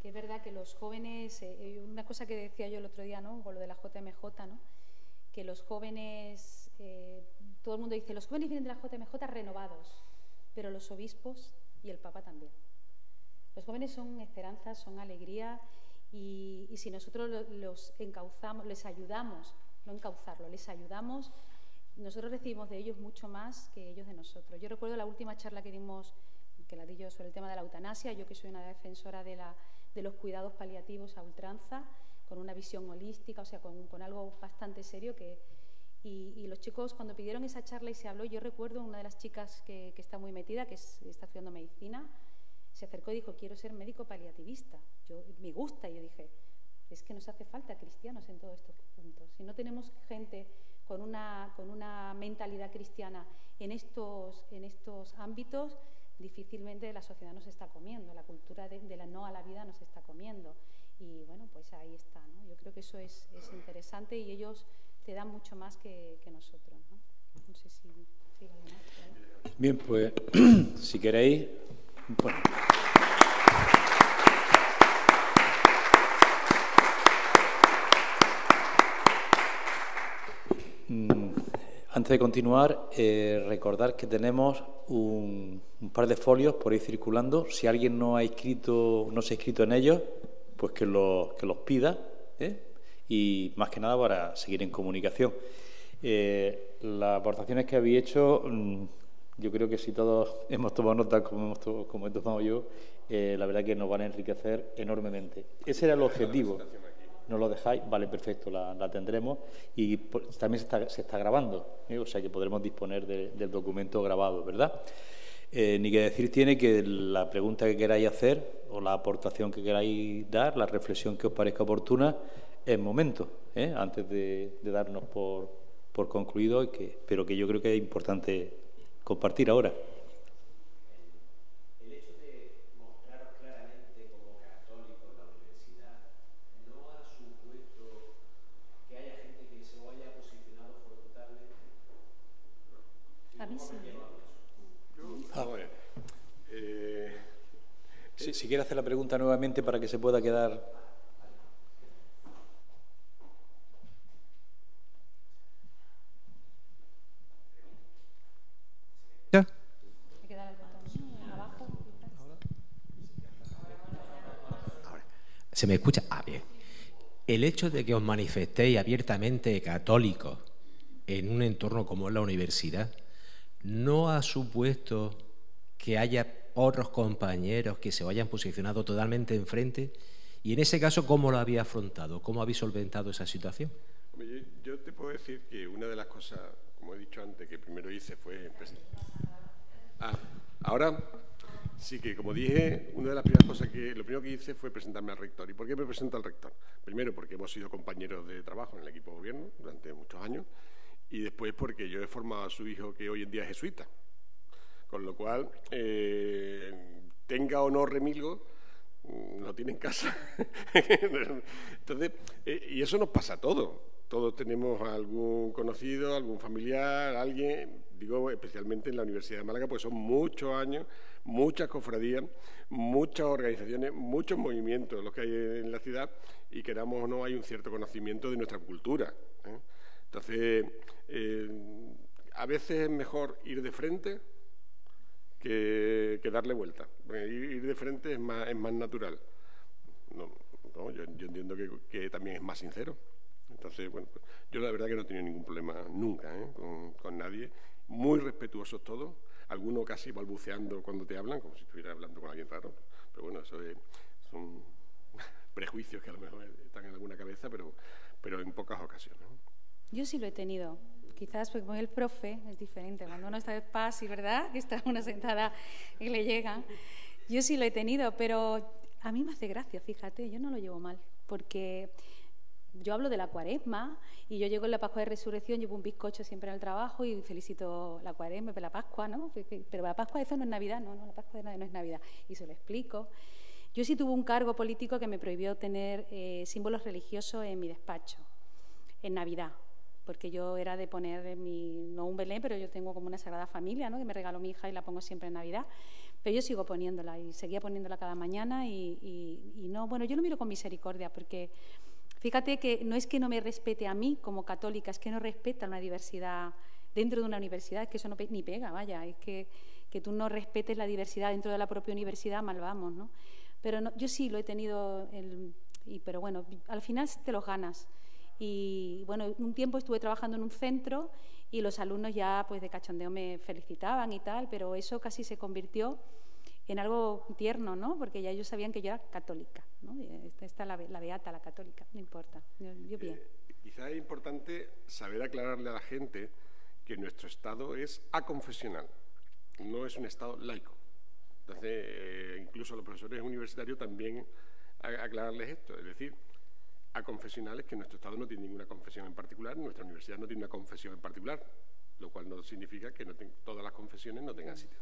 que es verdad que los jóvenes, una cosa que decía yo el otro día, ¿no? Con lo de la JMJ, ¿no? Que los jóvenes, todo el mundo dice, los jóvenes vienen de la JMJ renovados, pero los obispos y el Papa también. Los jóvenes son esperanza, son alegría y si nosotros los encauzamos, les ayudamos, no encauzarlo, les ayudamos, nosotros recibimos de ellos mucho más que ellos de nosotros. Yo recuerdo la última charla que dimos, que la di yo sobre el tema de la eutanasia, yo que soy una defensora de los cuidados paliativos a ultranza, con una visión holística, o sea, con algo bastante serio, que Y los chicos, cuando pidieron esa charla y se habló, yo recuerdo una de las chicas que está muy metida, que está estudiando medicina, se acercó y dijo, quiero ser médico paliativista. Me gusta, y yo dije, es que nos hace falta cristianos en todos estos puntos. Si no tenemos gente con una mentalidad cristiana en estos ámbitos, difícilmente la sociedad nos está comiendo, la cultura de la no a la vida nos está comiendo. Y bueno, pues ahí está, ¿no? Yo creo que eso es interesante y ellos te dan mucho más que nosotros, ¿no? No sé si hay más. Bien, pues si queréis, bueno. Antes de continuar, recordar que tenemos un par de folios por ahí circulando. Si alguien no se ha inscrito en ellos, pues que los pida, y más que nada para seguir en comunicación. Las aportaciones que habéis hecho, yo creo que si todos hemos tomado nota como he tomado yo, la verdad que nos van a enriquecer enormemente. Ese era el objetivo. ¿No lo dejáis? Vale, perfecto, la tendremos. Y también se está grabando, o sea que podremos disponer del documento grabado, ¿verdad? Ni que decir tiene que la pregunta que queráis hacer o la aportación que queráis dar, la reflexión que os parezca oportuna, es momento, antes de darnos por concluido, pero que yo creo que es importante compartir ahora. Si quiere hacer la pregunta nuevamente para que se pueda quedar. ¿Ya? ¿Se me escucha? Bien. El hecho de que os manifestéis abiertamente católicos en un entorno como es la universidad, ¿no ha supuesto que haya otros compañeros que se hayan posicionado totalmente enfrente? Y en ese caso, ¿cómo lo habéis afrontado? ¿Cómo habéis solventado esa situación? Yo te puedo decir que una de las cosas, como he dicho antes, que primero hice fue... ahora sí que, como dije, una de las primeras cosas lo primero que hice fue presentarme al rector. ¿Y por qué me presento al rector? Primero, porque hemos sido compañeros de trabajo en el equipo de gobierno durante muchos años, y después porque yo he formado a su hijo, que hoy en día es jesuita. Con lo cual, tenga o no remilgo, lo tiene en casa. Entonces, y eso nos pasa a todos. Todos tenemos algún conocido, algún familiar, alguien, digo especialmente en la Universidad de Málaga, pues son muchos años, muchas cofradías, muchas organizaciones, muchos movimientos los que hay en la ciudad, y queramos o no, hay un cierto conocimiento de nuestra cultura. Entonces, a veces es mejor ir de frente que darle vuelta. Ir de frente es más natural. Yo entiendo que también es más sincero. Entonces, bueno, pues, yo la verdad que no he tenido ningún problema nunca con nadie. Muy respetuosos todos. Algunos casi balbuceando cuando te hablan, como si estuviera hablando con alguien raro. Pero bueno, eso son prejuicios que a lo mejor están en alguna cabeza, pero en pocas ocasiones. Yo sí lo he tenido. Quizás porque con el profe es diferente. Cuando uno está de paz, y verdad, que está una sentada y le llegan. Yo sí lo he tenido, pero a mí me hace gracia, fíjate, yo no lo llevo mal, porque yo hablo de la Cuaresma y yo llego en la Pascua de Resurrección, llevo un bizcocho siempre al trabajo y felicito la Cuaresma, la Pascua, ¿no? Pero la Pascua, eso no es Navidad, no, la Pascua no es Navidad, y se lo explico. Yo sí tuve un cargo político que me prohibió tener símbolos religiosos en mi despacho, en Navidad, porque yo era de poner no un Belén, pero yo tengo como una Sagrada Familia, ¿no? Que me regaló mi hija y la pongo siempre en Navidad, pero yo sigo poniéndola y seguía poniéndola cada mañana y no, bueno, yo lo miro con misericordia, porque fíjate que no es que no me respete a mí como católica, es que no respeta una diversidad dentro de una universidad, es que eso no ni pega, vaya, es que tú no respetes la diversidad dentro de la propia universidad, mal vamos, ¿no? Pero no, yo sí lo he tenido, pero bueno, al final te los ganas. Y bueno, un tiempo estuve trabajando en un centro y los alumnos ya pues de cachondeo me felicitaban y tal, pero eso casi se convirtió en algo tierno, ¿no? Porque ya ellos sabían que yo era católica, ¿no? Esta es la beata, la católica, no importa, yo bien. Quizá es importante saber aclararle a la gente que nuestro Estado es aconfesional, no es un Estado laico. Entonces, incluso a los profesores universitarios también aclararles esto, es decir, aconfesional es que nuestro Estado no tiene ninguna confesión en particular, nuestra universidad no tiene una confesión en particular, lo cual no significa que todas las confesiones no tengan sitio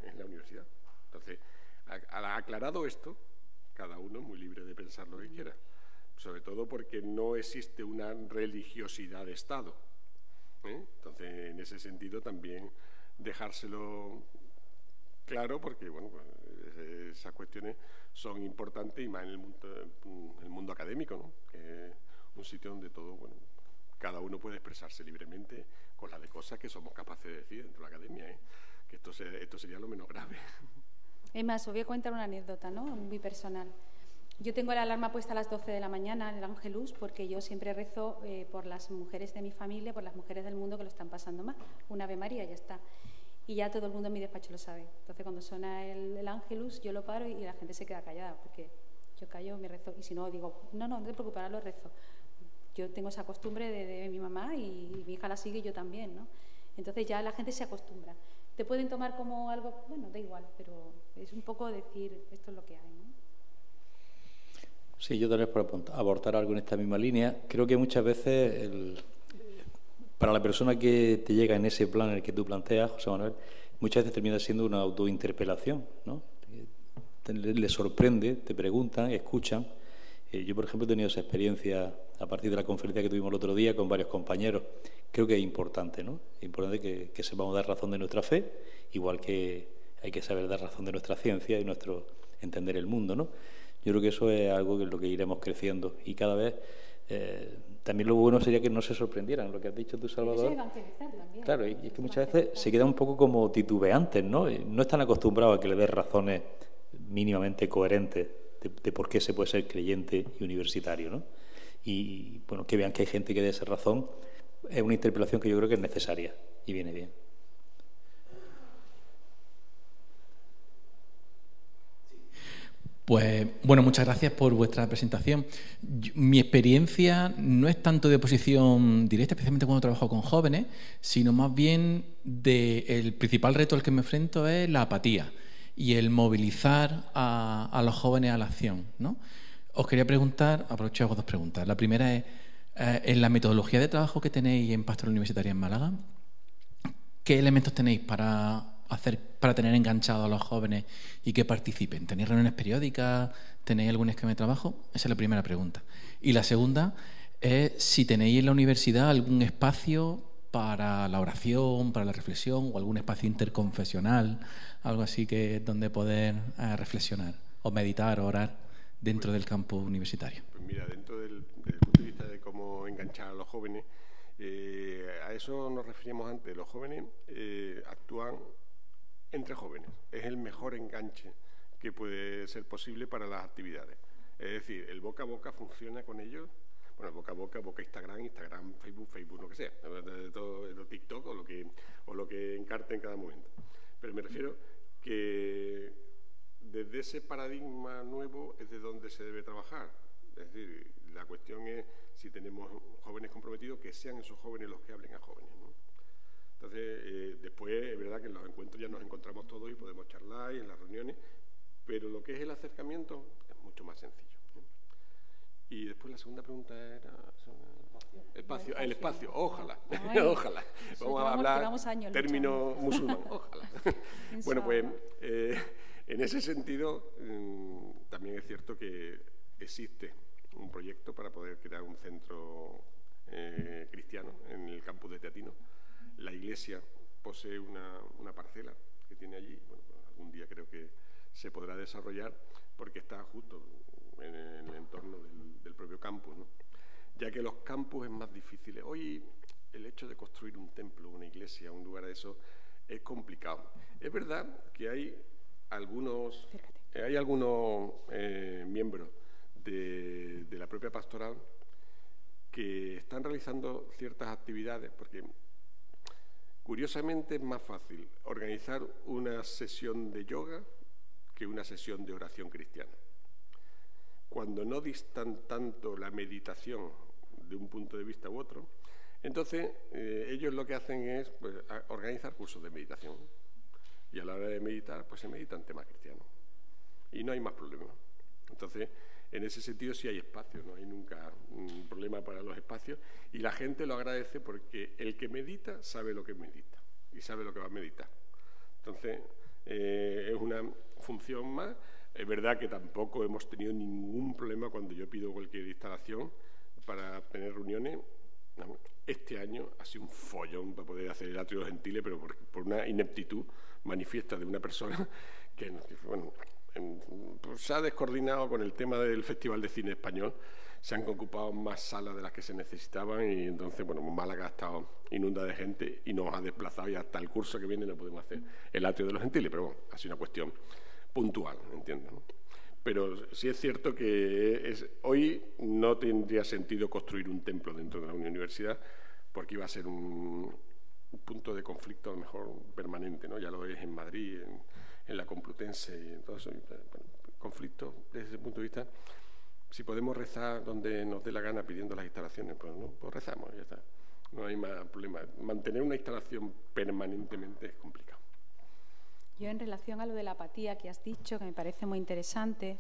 en la universidad. Entonces, aclarado esto, cada uno es muy libre de pensar lo que quiera, sobre todo porque no existe una religiosidad de Estado. Entonces, en ese sentido también dejárselo claro, porque bueno, pues, esas cuestiones son importantes y más en el mundo académico, ¿no? Que es un sitio donde todo, bueno, cada uno puede expresarse libremente con las de cosas que somos capaces de decir dentro de la academia, que esto sería lo menos grave. Es más, os voy a contar una anécdota, ¿no? Muy personal. Yo tengo la alarma puesta a las 12 de la mañana en el Ángelus porque yo siempre rezo por las mujeres de mi familia, por las mujeres del mundo que lo están pasando mal. Una Ave María, ya está. Y ya todo el mundo en mi despacho lo sabe. Entonces, cuando suena el Ángelus, yo lo paro y la gente se queda callada porque yo callo, me rezo. Y si no, digo, no te preocupes, ahora lo rezo. Yo tengo esa costumbre de mi mamá y mi hija la sigue y yo también, ¿no? Entonces ya la gente se acostumbra. Te pueden tomar como algo, bueno, da igual, pero es un poco decir, esto es lo que hay, ¿no? Sí, yo tal vez por aportar algo en esta misma línea, creo que muchas veces para la persona que te llega en ese plan en el que tú planteas, José Manuel, muchas veces termina siendo una autointerpelación, ¿no? Le sorprende, te preguntan, escuchan. Yo, por ejemplo, he tenido esa experiencia a partir de la conferencia que tuvimos el otro día con varios compañeros. Creo que es importante, ¿no? Es importante que sepamos dar razón de nuestra fe, igual que hay que saber dar razón de nuestra ciencia y nuestro entender el mundo, ¿no? Yo creo que eso es algo que es lo que iremos creciendo y cada vez también lo bueno sería que no se sorprendieran, lo que has dicho tú, Salvador. Claro, y es que muchas veces se quedan un poco como titubeantes, ¿no? No están acostumbrados a que le des razones mínimamente coherentes de por qué se puede ser creyente y universitario, ¿no? Y bueno, que vean que hay gente que dé esa razón es una interpelación que yo creo que es necesaria y viene bien. Pues bueno, muchas gracias por vuestra presentación. Mi experiencia no es tanto de oposición directa, especialmente cuando trabajo con jóvenes, sino más bien el principal reto al que me enfrento es la apatía y el movilizar a los jóvenes a la acción, ¿no? Os quería preguntar, aprovecho y hago dos preguntas. La primera es, en la metodología de trabajo que tenéis en Pastoral Universitaria en Málaga, ¿qué elementos tenéis para tener enganchados a los jóvenes y que participen? ¿Tenéis reuniones periódicas? ¿Tenéis algún esquema de trabajo? Esa es la primera pregunta. Y la segunda es si tenéis en la universidad algún espacio para la oración, para la reflexión o algún espacio interconfesional, algo así donde poder reflexionar o meditar o orar dentro del campo universitario. Pues mira, dentro del punto de vista de cómo enganchar a los jóvenes, a eso nos referíamos antes. Los jóvenes actúan entre jóvenes. Es el mejor enganche que puede ser posible para las actividades. Es decir, el boca a boca funciona con ellos. Bueno, boca a boca, Instagram, Facebook, lo que sea, todo, TikTok o lo que encarte en cada momento. Pero me refiero que desde ese paradigma nuevo es de donde se debe trabajar. Es decir, la cuestión es si tenemos jóvenes comprometidos, que sean esos jóvenes los que hablen a jóvenes, ¿no? Entonces, después es verdad que en los encuentros ya nos encontramos todos y podemos charlar y en las reuniones, pero lo que es el acercamiento es mucho más sencillo. Y después la segunda pregunta era el espacio, ojalá. Ojalá. Vamos a hablar término musulmán, ojalá. Bueno, pues en ese sentido también es cierto que existe un proyecto para poder crear un centro cristiano en el campus de Teatino. La Iglesia posee una parcela que tiene allí. Bueno, pues algún día creo que se podrá desarrollar porque está justo en el entorno del propio campus, ¿no? Ya que los campus es más difícil. Hoy el hecho de construir un templo, una iglesia, un lugar de eso es complicado. Es verdad que hay algunos miembros de la propia pastoral que están realizando ciertas actividades, porque curiosamente es más fácil organizar una sesión de yoga que una sesión de oración cristiana. Cuando no distan tanto la meditación de un punto de vista u otro. Entonces, ellos lo que hacen es pues, organizar cursos de meditación. Y a la hora de meditar, pues se meditan temas cristianos. Y no hay más problema. Entonces, en ese sentido sí hay espacio, no hay nunca un problema para los espacios. Y la gente lo agradece porque el que medita sabe lo que medita y sabe lo que va a meditar. Entonces, es una función más. Es verdad que tampoco hemos tenido ningún problema cuando yo pido cualquier instalación para tener reuniones. Este año ha sido un follón para poder hacer el atrio Gentile, pero por una ineptitud manifiesta de una persona que, bueno, pues se ha descoordinado con el tema del Festival de Cine Español. Se han ocupado más salas de las que se necesitaban y entonces, bueno, Málaga ha estado inundada de gente y nos ha desplazado y hasta el curso que viene no podemos hacer el atrio de los Gentiles, pero bueno, ha sido una cuestión puntual, ¿entiendes? ¿No? Pero sí es cierto que hoy no tendría sentido construir un templo dentro de la universidad porque iba a ser un punto de conflicto a lo mejor permanente, ¿no? Ya lo es en Madrid, en la Complutense y en todo eso. Bueno, conflicto desde ese punto de vista. Si podemos rezar donde nos dé la gana pidiendo las instalaciones, pues, ¿no? Pues rezamos y ya está. No hay más problema. Mantener una instalación permanentemente es complicado. Yo, en relación a lo de la apatía que has dicho, que me parece muy interesante,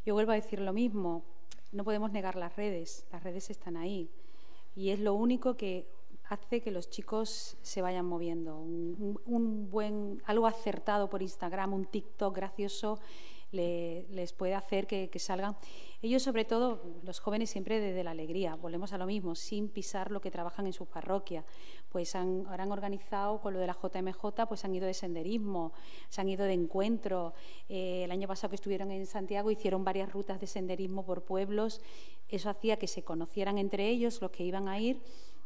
yo vuelvo a decir lo mismo. No podemos negar las redes están ahí. Y es lo único que hace que los chicos se vayan moviendo. Algo acertado por Instagram, un TikTok gracioso, les puede hacer que salgan. Ellos, sobre todo, los jóvenes, siempre desde la alegría, volvemos a lo mismo, sin pisar lo que trabajan en sus parroquias. Pues ahora han organizado con lo de la JMJ, pues han ido de senderismo, se han ido de encuentro. El año pasado que estuvieron en Santiago hicieron varias rutas de senderismo por pueblos. Eso hacía que se conocieran entre ellos los que iban a ir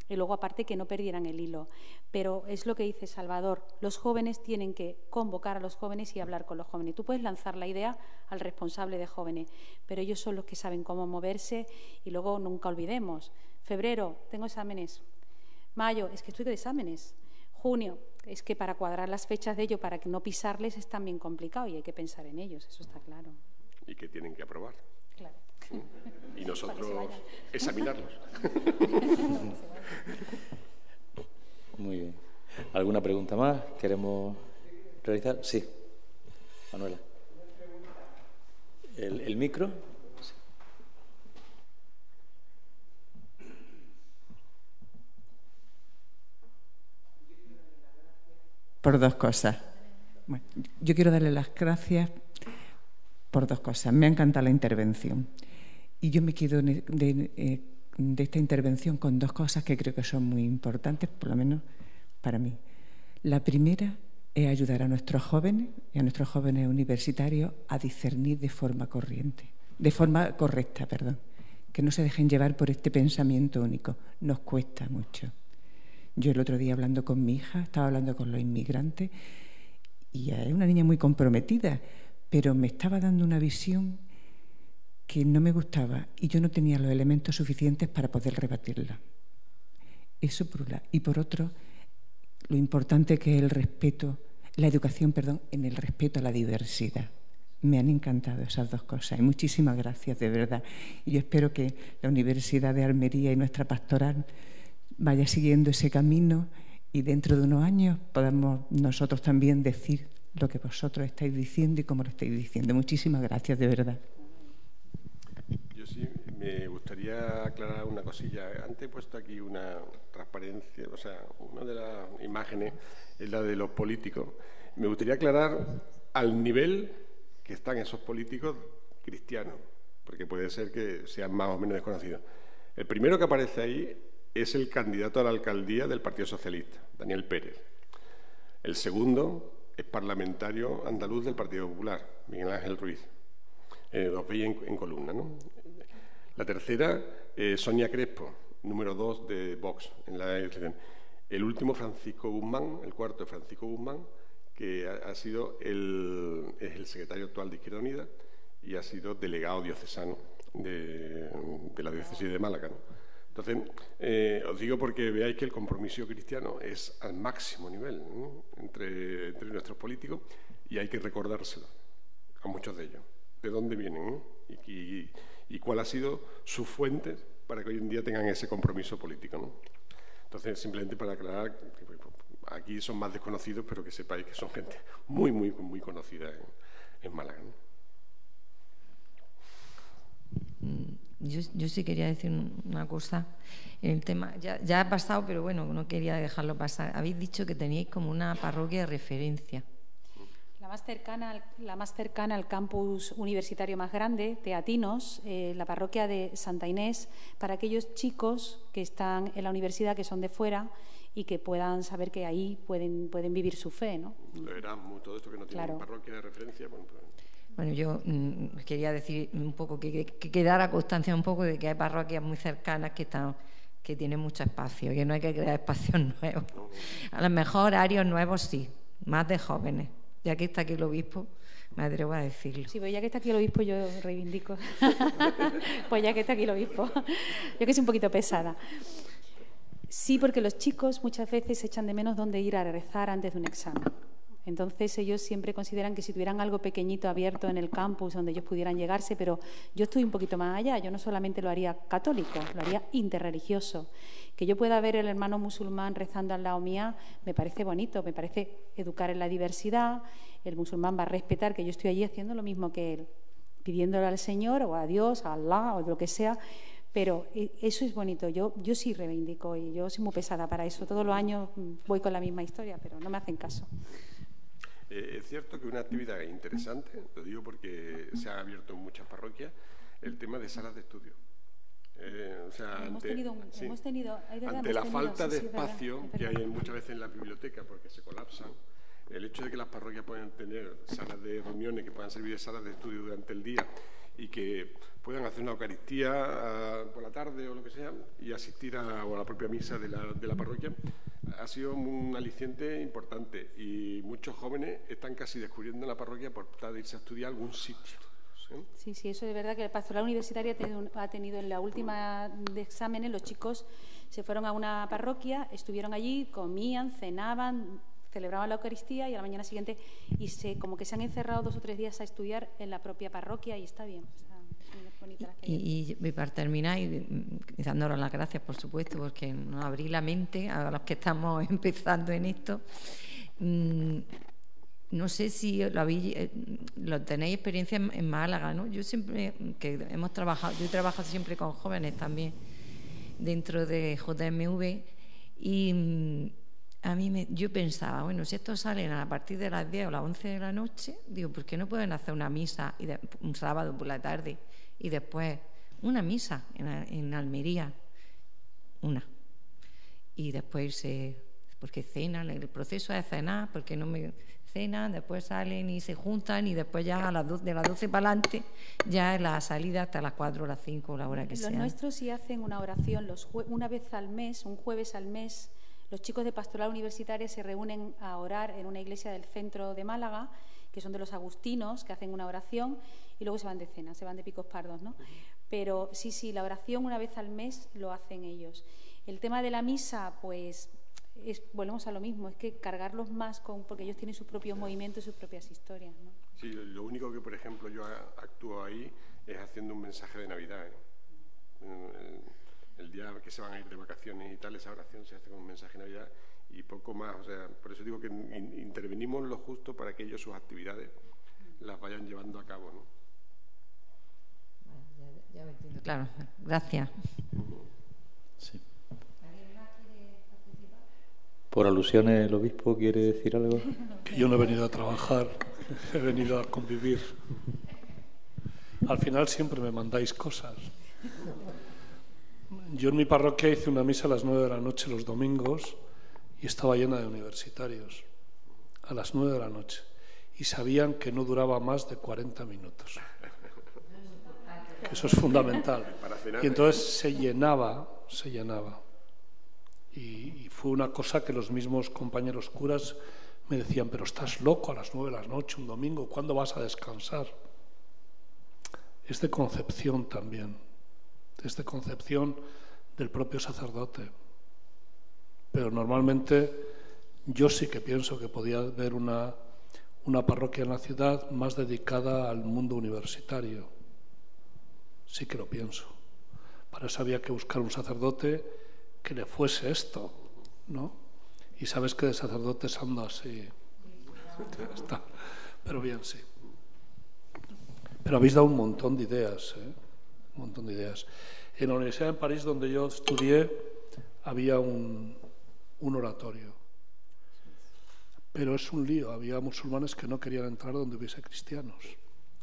y luego, aparte, que no perdieran el hilo. Pero es lo que dice Salvador, los jóvenes tienen que convocar a los jóvenes y hablar con los jóvenes. Tú puedes lanzar la idea al responsable de jóvenes, pero ellos son los que saben cómo moverse. Y luego, nunca olvidemos, febrero, tengo exámenes, mayo, es que estoy de exámenes, junio, es que para cuadrar las fechas de ellos, para que no pisarles, es también complicado y hay que pensar en ellos, eso está claro. Y que tienen que aprobar. Claro. Y nosotros examinarlos. Muy bien. ¿Alguna pregunta más queremos realizar? Sí. Manuela. ¿El micro? Sí. Por dos cosas. Bueno, yo quiero darle las gracias por dos cosas. Me ha encantado la intervención. Y yo me quedo de esta intervención con dos cosas que creo que son muy importantes, por lo menos para mí. La primera es ayudar a nuestros jóvenes y a nuestros jóvenes universitarios a discernir de forma correcta, que no se dejen llevar por este pensamiento único. Nos cuesta mucho. Yo el otro día, hablando con mi hija, estaba hablando con los inmigrantes y es una niña muy comprometida, pero me estaba dando una visión que no me gustaba y yo no tenía los elementos suficientes para poder rebatirla. Eso por un lado. Y por otro, lo importante que es el respeto, la educación, en el respeto a la diversidad. Me han encantado esas dos cosas y muchísimas gracias, de verdad. Y yo espero que la Universidad de Almería y nuestra pastoral vaya siguiendo ese camino y dentro de unos años podamos nosotros también decir lo que vosotros estáis diciendo y cómo lo estáis diciendo. Muchísimas gracias, de verdad. Yo sí, me gustaría aclarar una cosilla. Antes he puesto aquí una transparencia, o sea, una de las imágenes es la de los políticos. Me gustaría aclarar al nivel que están esos políticos cristianos, porque puede ser que sean más o menos desconocidos. El primero que aparece ahí es el candidato a la alcaldía del Partido Socialista, Daniel Pérez. El segundo es parlamentario andaluz del Partido Popular, Miguel Ángel Ruiz. Los veis en columna, ¿no? La tercera, Sonia Crespo, número 2 de Vox en la elección. El último, Francisco Guzmán, el cuarto, Francisco Guzmán, que es el secretario actual de Izquierda Unida y ha sido delegado diocesano de la diócesis de Málaga, ¿no? Entonces, os digo porque veáis que el compromiso cristiano es al máximo nivel, ¿no? entre nuestros políticos, y hay que recordárselo a muchos de ellos. ¿De dónde vienen? ¿No? Y cuál ha sido sus fuentes para que hoy en día tengan ese compromiso político, ¿no? Entonces, simplemente para aclarar, aquí son más desconocidos, pero que sepáis que son gente muy, muy, muy conocida en Málaga, ¿no? Yo sí quería decir una cosa. El tema ya ha pasado, pero bueno, no quería dejarlo pasar. Habéis dicho que teníais como una parroquia de referencia. La más cercana al campus universitario más grande, Teatinos, la parroquia de Santa Inés, para aquellos chicos que están en la universidad, que son de fuera y que puedan saber que ahí pueden vivir su fe, ¿no? Lo Erasmus, todo esto que no tiene parroquia de referencia. Bueno, yo quería decir un poco que quedara constancia un poco de que hay parroquias muy cercanas que tienen mucho espacio, que no hay que crear espacios nuevos. A lo mejor horarios nuevos sí, más de jóvenes. Ya que está aquí el obispo, me atrevo a decirlo. Sí, pues ya que está aquí el obispo yo reivindico. Pues ya que está aquí el obispo. Yo que soy un poquito pesada. Sí, porque los chicos muchas veces echan de menos dónde ir a rezar antes de un examen. Entonces ellos siempre consideran que si tuvieran algo pequeñito abierto en el campus donde ellos pudieran llegarse, pero yo estoy un poquito más allá, yo no solamente lo haría católico, lo haría interreligioso. Que yo pueda ver el hermano musulmán rezando al lado mía me parece bonito, me parece educar en la diversidad, el musulmán va a respetar que yo estoy allí haciendo lo mismo que él, pidiéndole al Señor o a Dios, a Allah o lo que sea, pero eso es bonito, yo sí reivindico y yo soy muy pesada para eso, todos los años voy con la misma historia, pero no me hacen caso. Es cierto que una actividad interesante, lo digo porque se ha abierto en muchas parroquias, el tema de salas de estudio. Ante la falta de espacio que hay muchas veces en las bibliotecas porque se colapsan, el hecho de que las parroquias puedan tener salas de reuniones que puedan servir de salas de estudio durante el día y que puedan hacer una Eucaristía por la tarde o lo que sea y asistir a la propia misa de la parroquia, ha sido un aliciente importante y muchos jóvenes están casi descubriendo la parroquia por tratar de irse a estudiar a algún sitio. ¿Sí? Sí, eso es verdad que el pastoral universitario ha tenido en la última de exámenes, los chicos se fueron a una parroquia, estuvieron allí, comían, cenaban, celebraban la Eucaristía y a la mañana siguiente como que se han encerrado 2 o 3 días a estudiar en la propia parroquia y está bien. Y para terminar, y dándonos las gracias, por supuesto, porque nos abrí la mente a los que estamos empezando en esto. No sé si lo tenéis experiencia en Málaga, ¿no? Yo siempre, yo he trabajado siempre con jóvenes también dentro de JMV y yo pensaba, bueno, si estos salen a partir de las 10 o las 11 de la noche, digo, ¿por qué no pueden hacer una misa un sábado por la tarde y después una misa en Almería? Y después porque cenan, el proceso es cenar, porque no me cenan, después salen y se juntan y después ya de las 12 para adelante ya es la salida hasta las 4 o las 5 o la hora que sea. Los nuestros sí hacen una oración una vez al mes, un jueves al mes. Los chicos de pastoral universitaria se reúnen a orar en una iglesia del centro de Málaga, que son de los agustinos, que hacen una oración y luego se van de cena, se van de picos pardos, ¿no? Pero sí, la oración una vez al mes lo hacen ellos. El tema de la misa, pues volvemos a lo mismo, es que cargarlos más porque ellos tienen sus propios movimientos, sus propias historias, ¿no? Sí, lo único que, por ejemplo, yo actúo ahí es haciendo un mensaje de Navidad, El día que se van a ir de vacaciones y tal, esa oración se hace con un mensaje de Navidad y poco más. O sea, por eso digo que intervenimos lo justo para que ellos sus actividades las vayan llevando a cabo, ¿no? Ya me entiendo. Claro, gracias. Sí. Por alusiones, ¿el obispo quiere decir algo? Que yo no he venido a trabajar, he venido a convivir. Al final siempre me mandáis cosas. Yo en mi parroquia hice una misa a las 9 de la noche los domingos y estaba llena de universitarios a las 9 de la noche y sabían que no duraba más de 40 minutos. Eso es fundamental. Y entonces se llenaba. Y fue una cosa que los mismos compañeros curas me decían, pero estás loco a las 9 de la noche, un domingo, ¿cuándo vas a descansar? Es de concepción también, es de concepción del propio sacerdote. Pero normalmente yo sí que pienso que podía haber una parroquia en la ciudad más dedicada al mundo universitario. Sí que lo pienso. Para eso había que buscar un sacerdote que le fuese esto, ¿no? Y sabes que de sacerdotes anda así. Está. Pero bien, sí. Pero habéis dado un montón de ideas, ¿eh? Un montón de ideas. En la Universidad de París, donde yo estudié, había un oratorio. Pero es un lío. Había musulmanes que no querían entrar donde hubiese cristianos.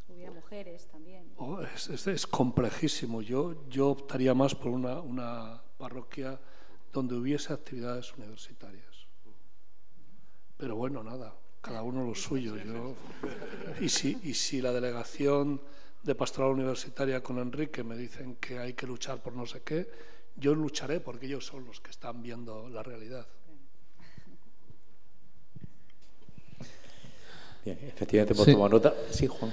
Hubiera mujeres también. Oh, es complejísimo. Yo optaría más por una parroquia donde hubiese actividades universitarias. Pero bueno, nada, cada uno lo suyo. Y si la delegación de pastoral universitaria con Enrique me dicen que hay que luchar por no sé qué, yo lucharé porque ellos son los que están viendo la realidad. Bien, efectivamente, por tomar nota. Sí, Juan.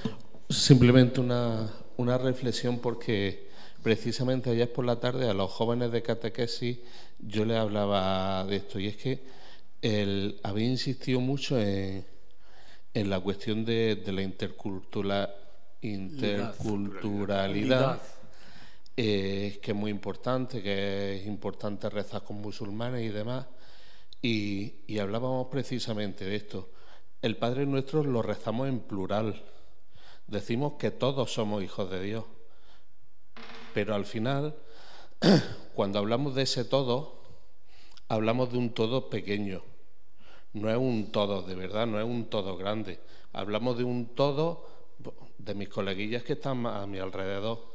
Simplemente una reflexión, porque precisamente ayer por la tarde a los jóvenes de catequesis yo les hablaba de esto, y es que había insistido mucho en la cuestión de la interculturalidad, que es muy importante, que es importante rezar con musulmanes y demás, y hablábamos precisamente de esto. El Padre Nuestro lo rezamos en plural. Decimos que todos somos hijos de Dios, pero al final, cuando hablamos de ese todo, hablamos de un todo pequeño. No es un todo de verdad, no es un todo grande. Hablamos de un todo de mis coleguillas que están a mi alrededor.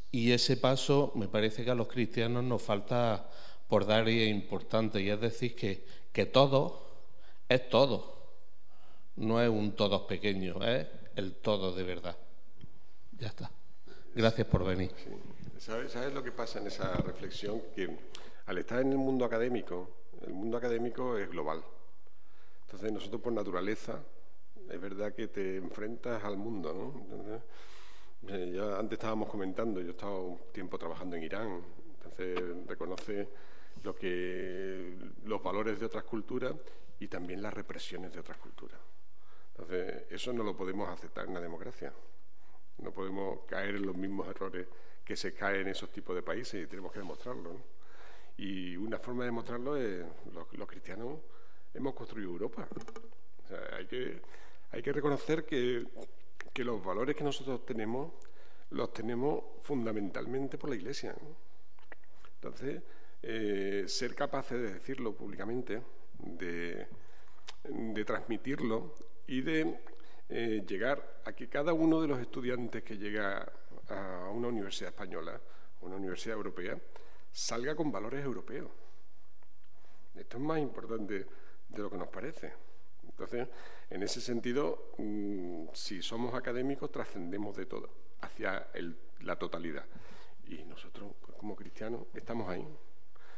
Y ese paso me parece que a los cristianos nos falta por dar, y es importante. Y es decir, que todo es todo. No es un todo pequeño, es el todo de verdad. Ya está. Gracias por venir. Sí. ¿Sabes lo que pasa en esa reflexión? Que al estar en el mundo académico es global. Entonces nosotros por naturaleza, es verdad que te enfrentas al mundo, ¿no? Entonces, ya antes estábamos comentando, yo he estado un tiempo trabajando en Irán, entonces reconoce los valores de otras culturas y también las represiones de otras culturas. Entonces, eso no lo podemos aceptar en la democracia. No podemos caer en los mismos errores que se caen en esos tipos de países, y tenemos que demostrarlo, ¿no? Y una forma de demostrarlo es los cristianos hemos construido Europa. O sea, hay que reconocer que los valores que nosotros tenemos los tenemos fundamentalmente por la Iglesia, ¿no? Entonces, ser capaces de decirlo públicamente, de transmitirlo y de llegar a que cada uno de los estudiantes que llega a una universidad española, o una universidad europea, salga con valores europeos. Esto es más importante de lo que nos parece. Entonces, en ese sentido, si somos académicos, trascendemos de todo, hacia la totalidad. Y nosotros, pues, como cristianos, estamos ahí.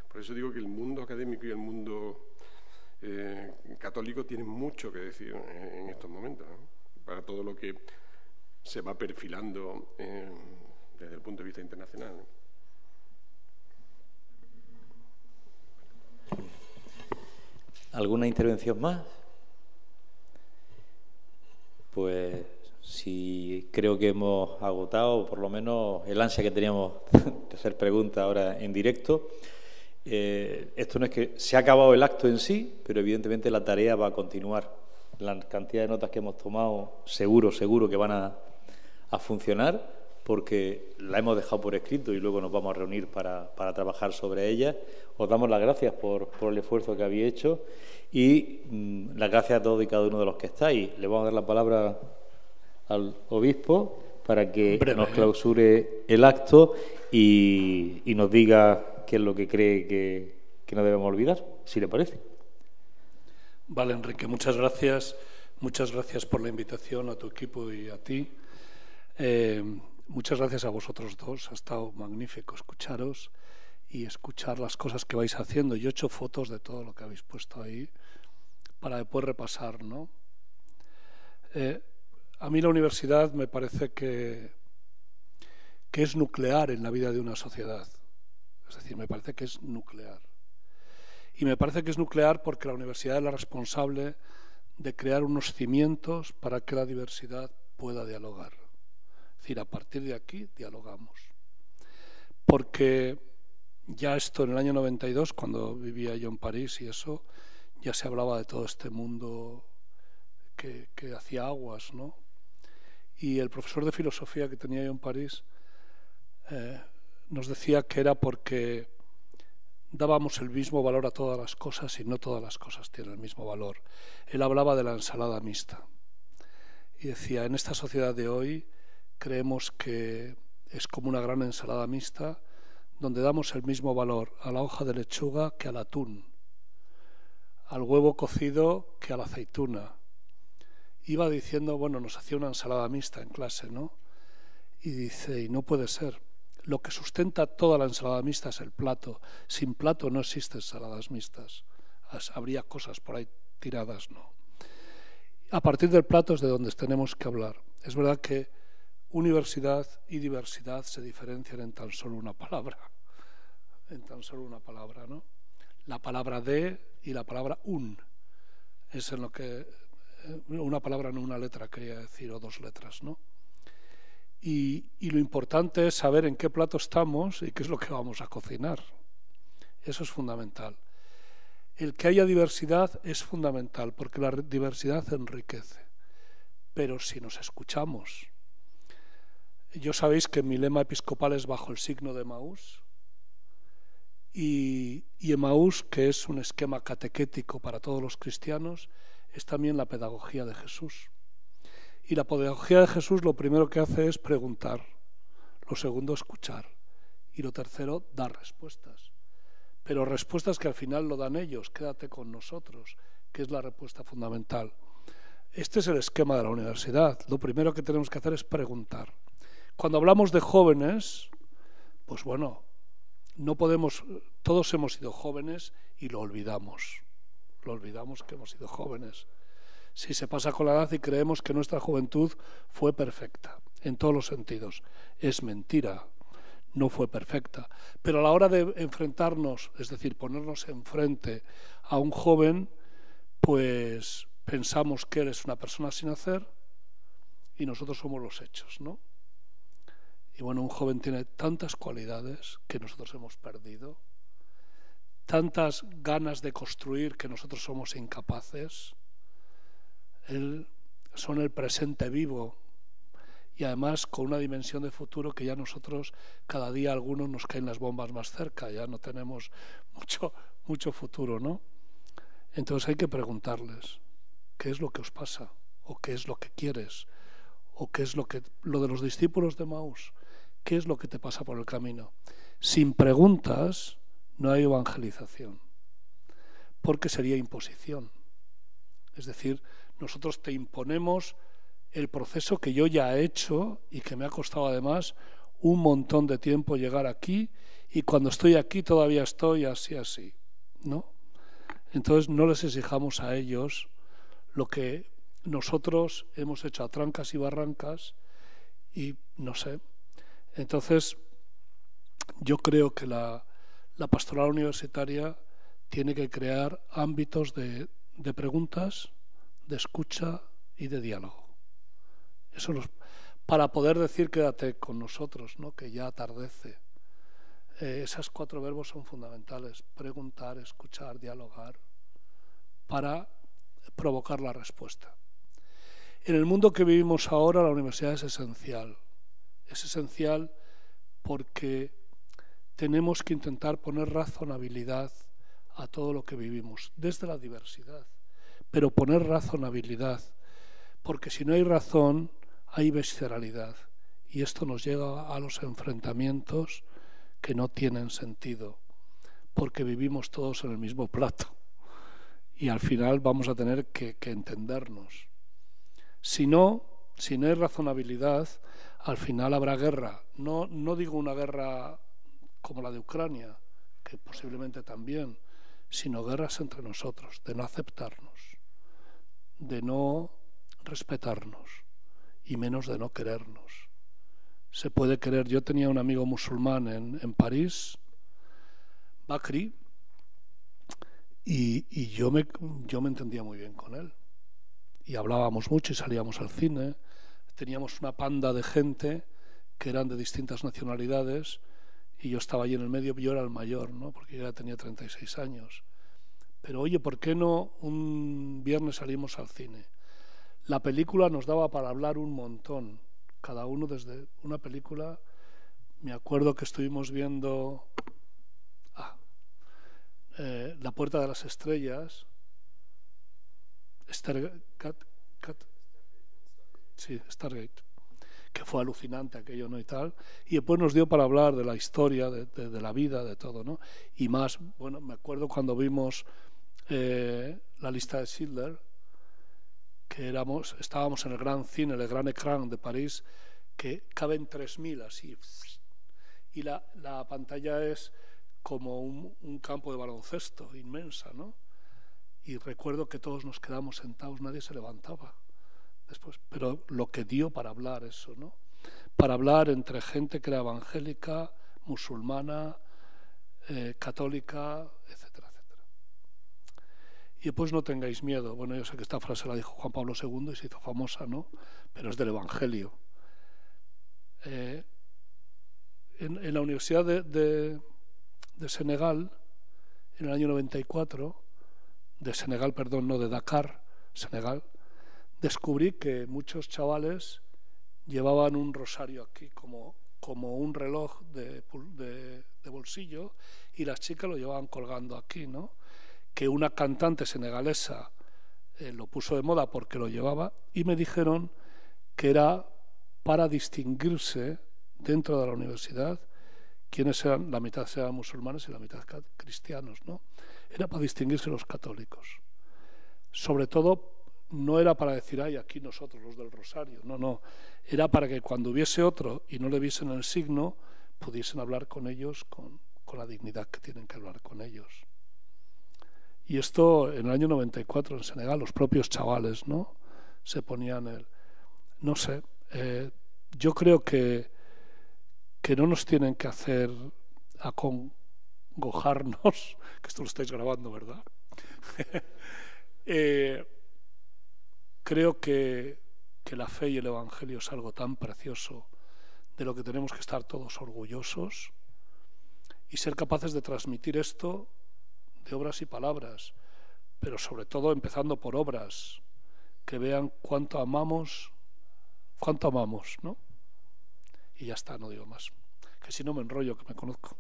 Por eso digo que el mundo académico y el mundo católico tienen mucho que decir en estos momentos, ¿no? Para todo lo que se va perfilando desde el punto de vista internacional, ¿no? ¿Alguna intervención más? Pues si creo que hemos agotado, por lo menos, el ansia que teníamos de hacer preguntas ahora en directo. Esto no es que se ha acabado el acto en sí, pero evidentemente la tarea va a continuar. La cantidad de notas que hemos tomado seguro que van a funcionar, porque la hemos dejado por escrito y luego nos vamos a reunir para trabajar sobre ellas. Os damos las gracias por el esfuerzo que habéis hecho y las gracias a todos y cada uno de los que estáis. Le vamos a dar la palabra al obispo para que nos clausure el acto y nos diga qué es lo que cree que no debemos olvidar, si le parece. Vale, Enrique, muchas gracias. Muchas gracias por la invitación a tu equipo y a ti. Muchas gracias a vosotros dos. Ha estado magnífico escucharos y escuchar las cosas que vais haciendo. Yo he hecho fotos de todo lo que habéis puesto ahí para después repasar, ¿no? A mí la universidad me parece que es nuclear en la vida de una sociedad. Es decir, me parece que es nuclear. Y me parece que es nuclear porque la universidad es la responsable de crear unos cimientos para que la diversidad pueda dialogar. Es decir, a partir de aquí dialogamos. porque ya esto en el año 92, cuando vivía yo en París y eso, ya se hablaba de todo este mundo que hacía aguas, ¿no? Y el profesor de filosofía que tenía yo en París nos decía que era porque dábamos el mismo valor a todas las cosas y no todas las cosas tienen el mismo valor. Él hablaba de la ensalada mixta y decía, en esta sociedad de hoy creemos que es como una gran ensalada mixta donde damos el mismo valor a la hoja de lechuga que al atún, al huevo cocido que a la aceituna. Iba diciendo, bueno, nos hacía una ensalada mixta en clase, ¿no? Y dice, y no puede ser. Lo que sustenta toda la ensalada mixta es el plato. Sin plato no existen ensaladas mixtas. Habría cosas por ahí tiradas, ¿no? A partir del plato es de donde tenemos que hablar. Es verdad que universidad y diversidad se diferencian en tan solo una palabra. En tan solo una palabra, ¿no? La palabra de y la palabra un. Es en lo que... Una palabra, no una letra, quería decir, o dos letras, ¿no? Y lo importante es saber en qué plato estamos y qué es lo que vamos a cocinar. Eso es fundamental. El que haya diversidad es fundamental porque la diversidad enriquece. Pero si nos escuchamos, yo sabéis que mi lema episcopal es bajo el signo de Emaús y Emaús, que es un esquema catequético para todos los cristianos, es también la pedagogía de Jesús. Y la pedagogía de Jesús lo primero que hace es preguntar, lo segundo escuchar y lo tercero dar respuestas. Pero respuestas que al final lo dan ellos, quédate con nosotros, que es la respuesta fundamental. Este es el esquema de la universidad. Lo primero que tenemos que hacer es preguntar. Cuando hablamos de jóvenes, pues bueno, no podemos, todos hemos sido jóvenes y lo olvidamos. Lo olvidamos que hemos sido jóvenes. Si se pasa con la edad y creemos que nuestra juventud fue perfecta, en todos los sentidos. Es mentira, no fue perfecta. Pero a la hora de enfrentarnos, es decir, ponernos enfrente a un joven, pues pensamos que él es una persona sin hacer y nosotros somos los hechos, ¿no? Y bueno, un joven tiene tantas cualidades que nosotros hemos perdido, tantas ganas de construir que nosotros somos incapaces. Son el presente vivo y además con una dimensión de futuro que ya nosotros cada día a algunos nos caen las bombas más cerca, ya no tenemos mucho futuro, ¿no? Entonces hay que preguntarles qué es lo que os pasa o qué es lo que quieres o qué es lo de los discípulos de Emaús, qué es lo que te pasa por el camino. Sin preguntas no hay evangelización porque sería imposición. Es decir, nosotros te imponemos el proceso que yo ya he hecho y que me ha costado además un montón de tiempo llegar aquí y cuando estoy aquí todavía estoy así, ¿no? Entonces no les exijamos a ellos lo que nosotros hemos hecho a trancas y barrancas y no sé. Entonces yo creo que la pastoral universitaria tiene que crear ámbitos de preguntas, de escucha y de diálogo. Eso para poder decir quédate con nosotros, ¿no? Que ya atardece. Esos 4 verbos son fundamentales: preguntar, escuchar, dialogar, para provocar la respuesta. En el mundo que vivimos ahora, la universidad es esencial. Es esencial porque tenemos que intentar poner razonabilidad a todo lo que vivimos, desde la diversidad, pero poner razonabilidad, porque si no hay razón, hay visceralidad, y esto nos llega a los enfrentamientos que no tienen sentido, porque vivimos todos en el mismo plato, y al final vamos a tener que entendernos. Si no hay razonabilidad, al final habrá guerra. No digo una guerra como la de Ucrania, que posiblemente también, sino guerras entre nosotros, de no aceptarnos, de no respetarnos y menos de no querernos. Se puede querer. Yo tenía un amigo musulmán en París, Bakri, y yo me entendía muy bien con él. Y hablábamos mucho y salíamos al cine. Teníamos una panda de gente que eran de distintas nacionalidades y yo estaba allí en el medio, yo era el mayor, ¿no? Porque yo ya tenía 36 años. Pero oye, ¿por qué no un viernes salimos al cine? La película nos daba para hablar un montón, cada uno desde una película. Me acuerdo que estuvimos viendo La Puerta de las Estrellas, Stargate, que fue alucinante aquello, ¿no? Y tal. Y después nos dio para hablar de la historia, de la vida, de todo, ¿no? Y más, bueno, me acuerdo cuando vimos La Lista de Schindler, que estábamos en el gran cine, el gran ecrán de París, que caben 3.000 así. Y la pantalla es como un campo de baloncesto inmensa, ¿no? Y recuerdo que todos nos quedamos sentados, nadie se levantaba después. Pero lo que dio para hablar eso, ¿no? Para hablar entre gente que era evangélica, musulmana, católica, etcétera, etcétera. Y después no tengáis miedo. Bueno, yo sé que esta frase la dijo Juan Pablo II y se hizo famosa, ¿no? Pero es del Evangelio. En la Universidad de Senegal, en el año 94, de Dakar, Senegal, descubrí que muchos chavales llevaban un rosario aquí como un reloj de bolsillo, y las chicas lo llevaban colgando aquí, ¿no? Que una cantante senegalesa lo puso de moda porque lo llevaba, y me dijeron que era para distinguirse dentro de la universidad quienes eran, la mitad eran musulmanes y la mitad cristianos, ¿no? Era para distinguirse los católicos. Sobre todo, no era para decir, ay, aquí nosotros, los del rosario, no. Era para que cuando hubiese otro y no le viesen el signo, pudiesen hablar con ellos con la dignidad que tienen que hablar con ellos. Y esto en el año 94 en Senegal, los propios chavales, ¿no? Se ponían no sé, yo creo que no nos tienen que hacer acongojarnos, que esto lo estáis grabando, ¿verdad? Creo que la fe y el Evangelio es algo tan precioso de lo que tenemos que estar todos orgullosos y ser capaces de transmitir esto de obras y palabras, pero sobre todo empezando por obras, que vean cuánto amamos, ¿no? Y ya está, no digo más, que si no me enrollo, que me conozco.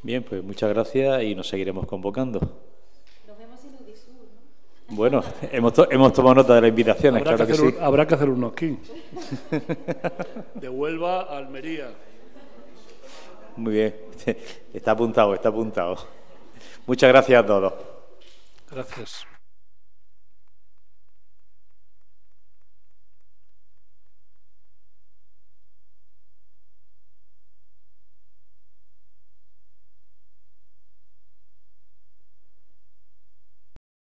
Bien, pues muchas gracias y nos seguiremos convocando. Nos vemos en Udisur, ¿no? Bueno, hemos tomado nota de las invitaciones, claro que sí. Habrá que hacer uno aquí. De Huelva a Almería. Muy bien, está apuntado. Muchas gracias a todos. Gracias.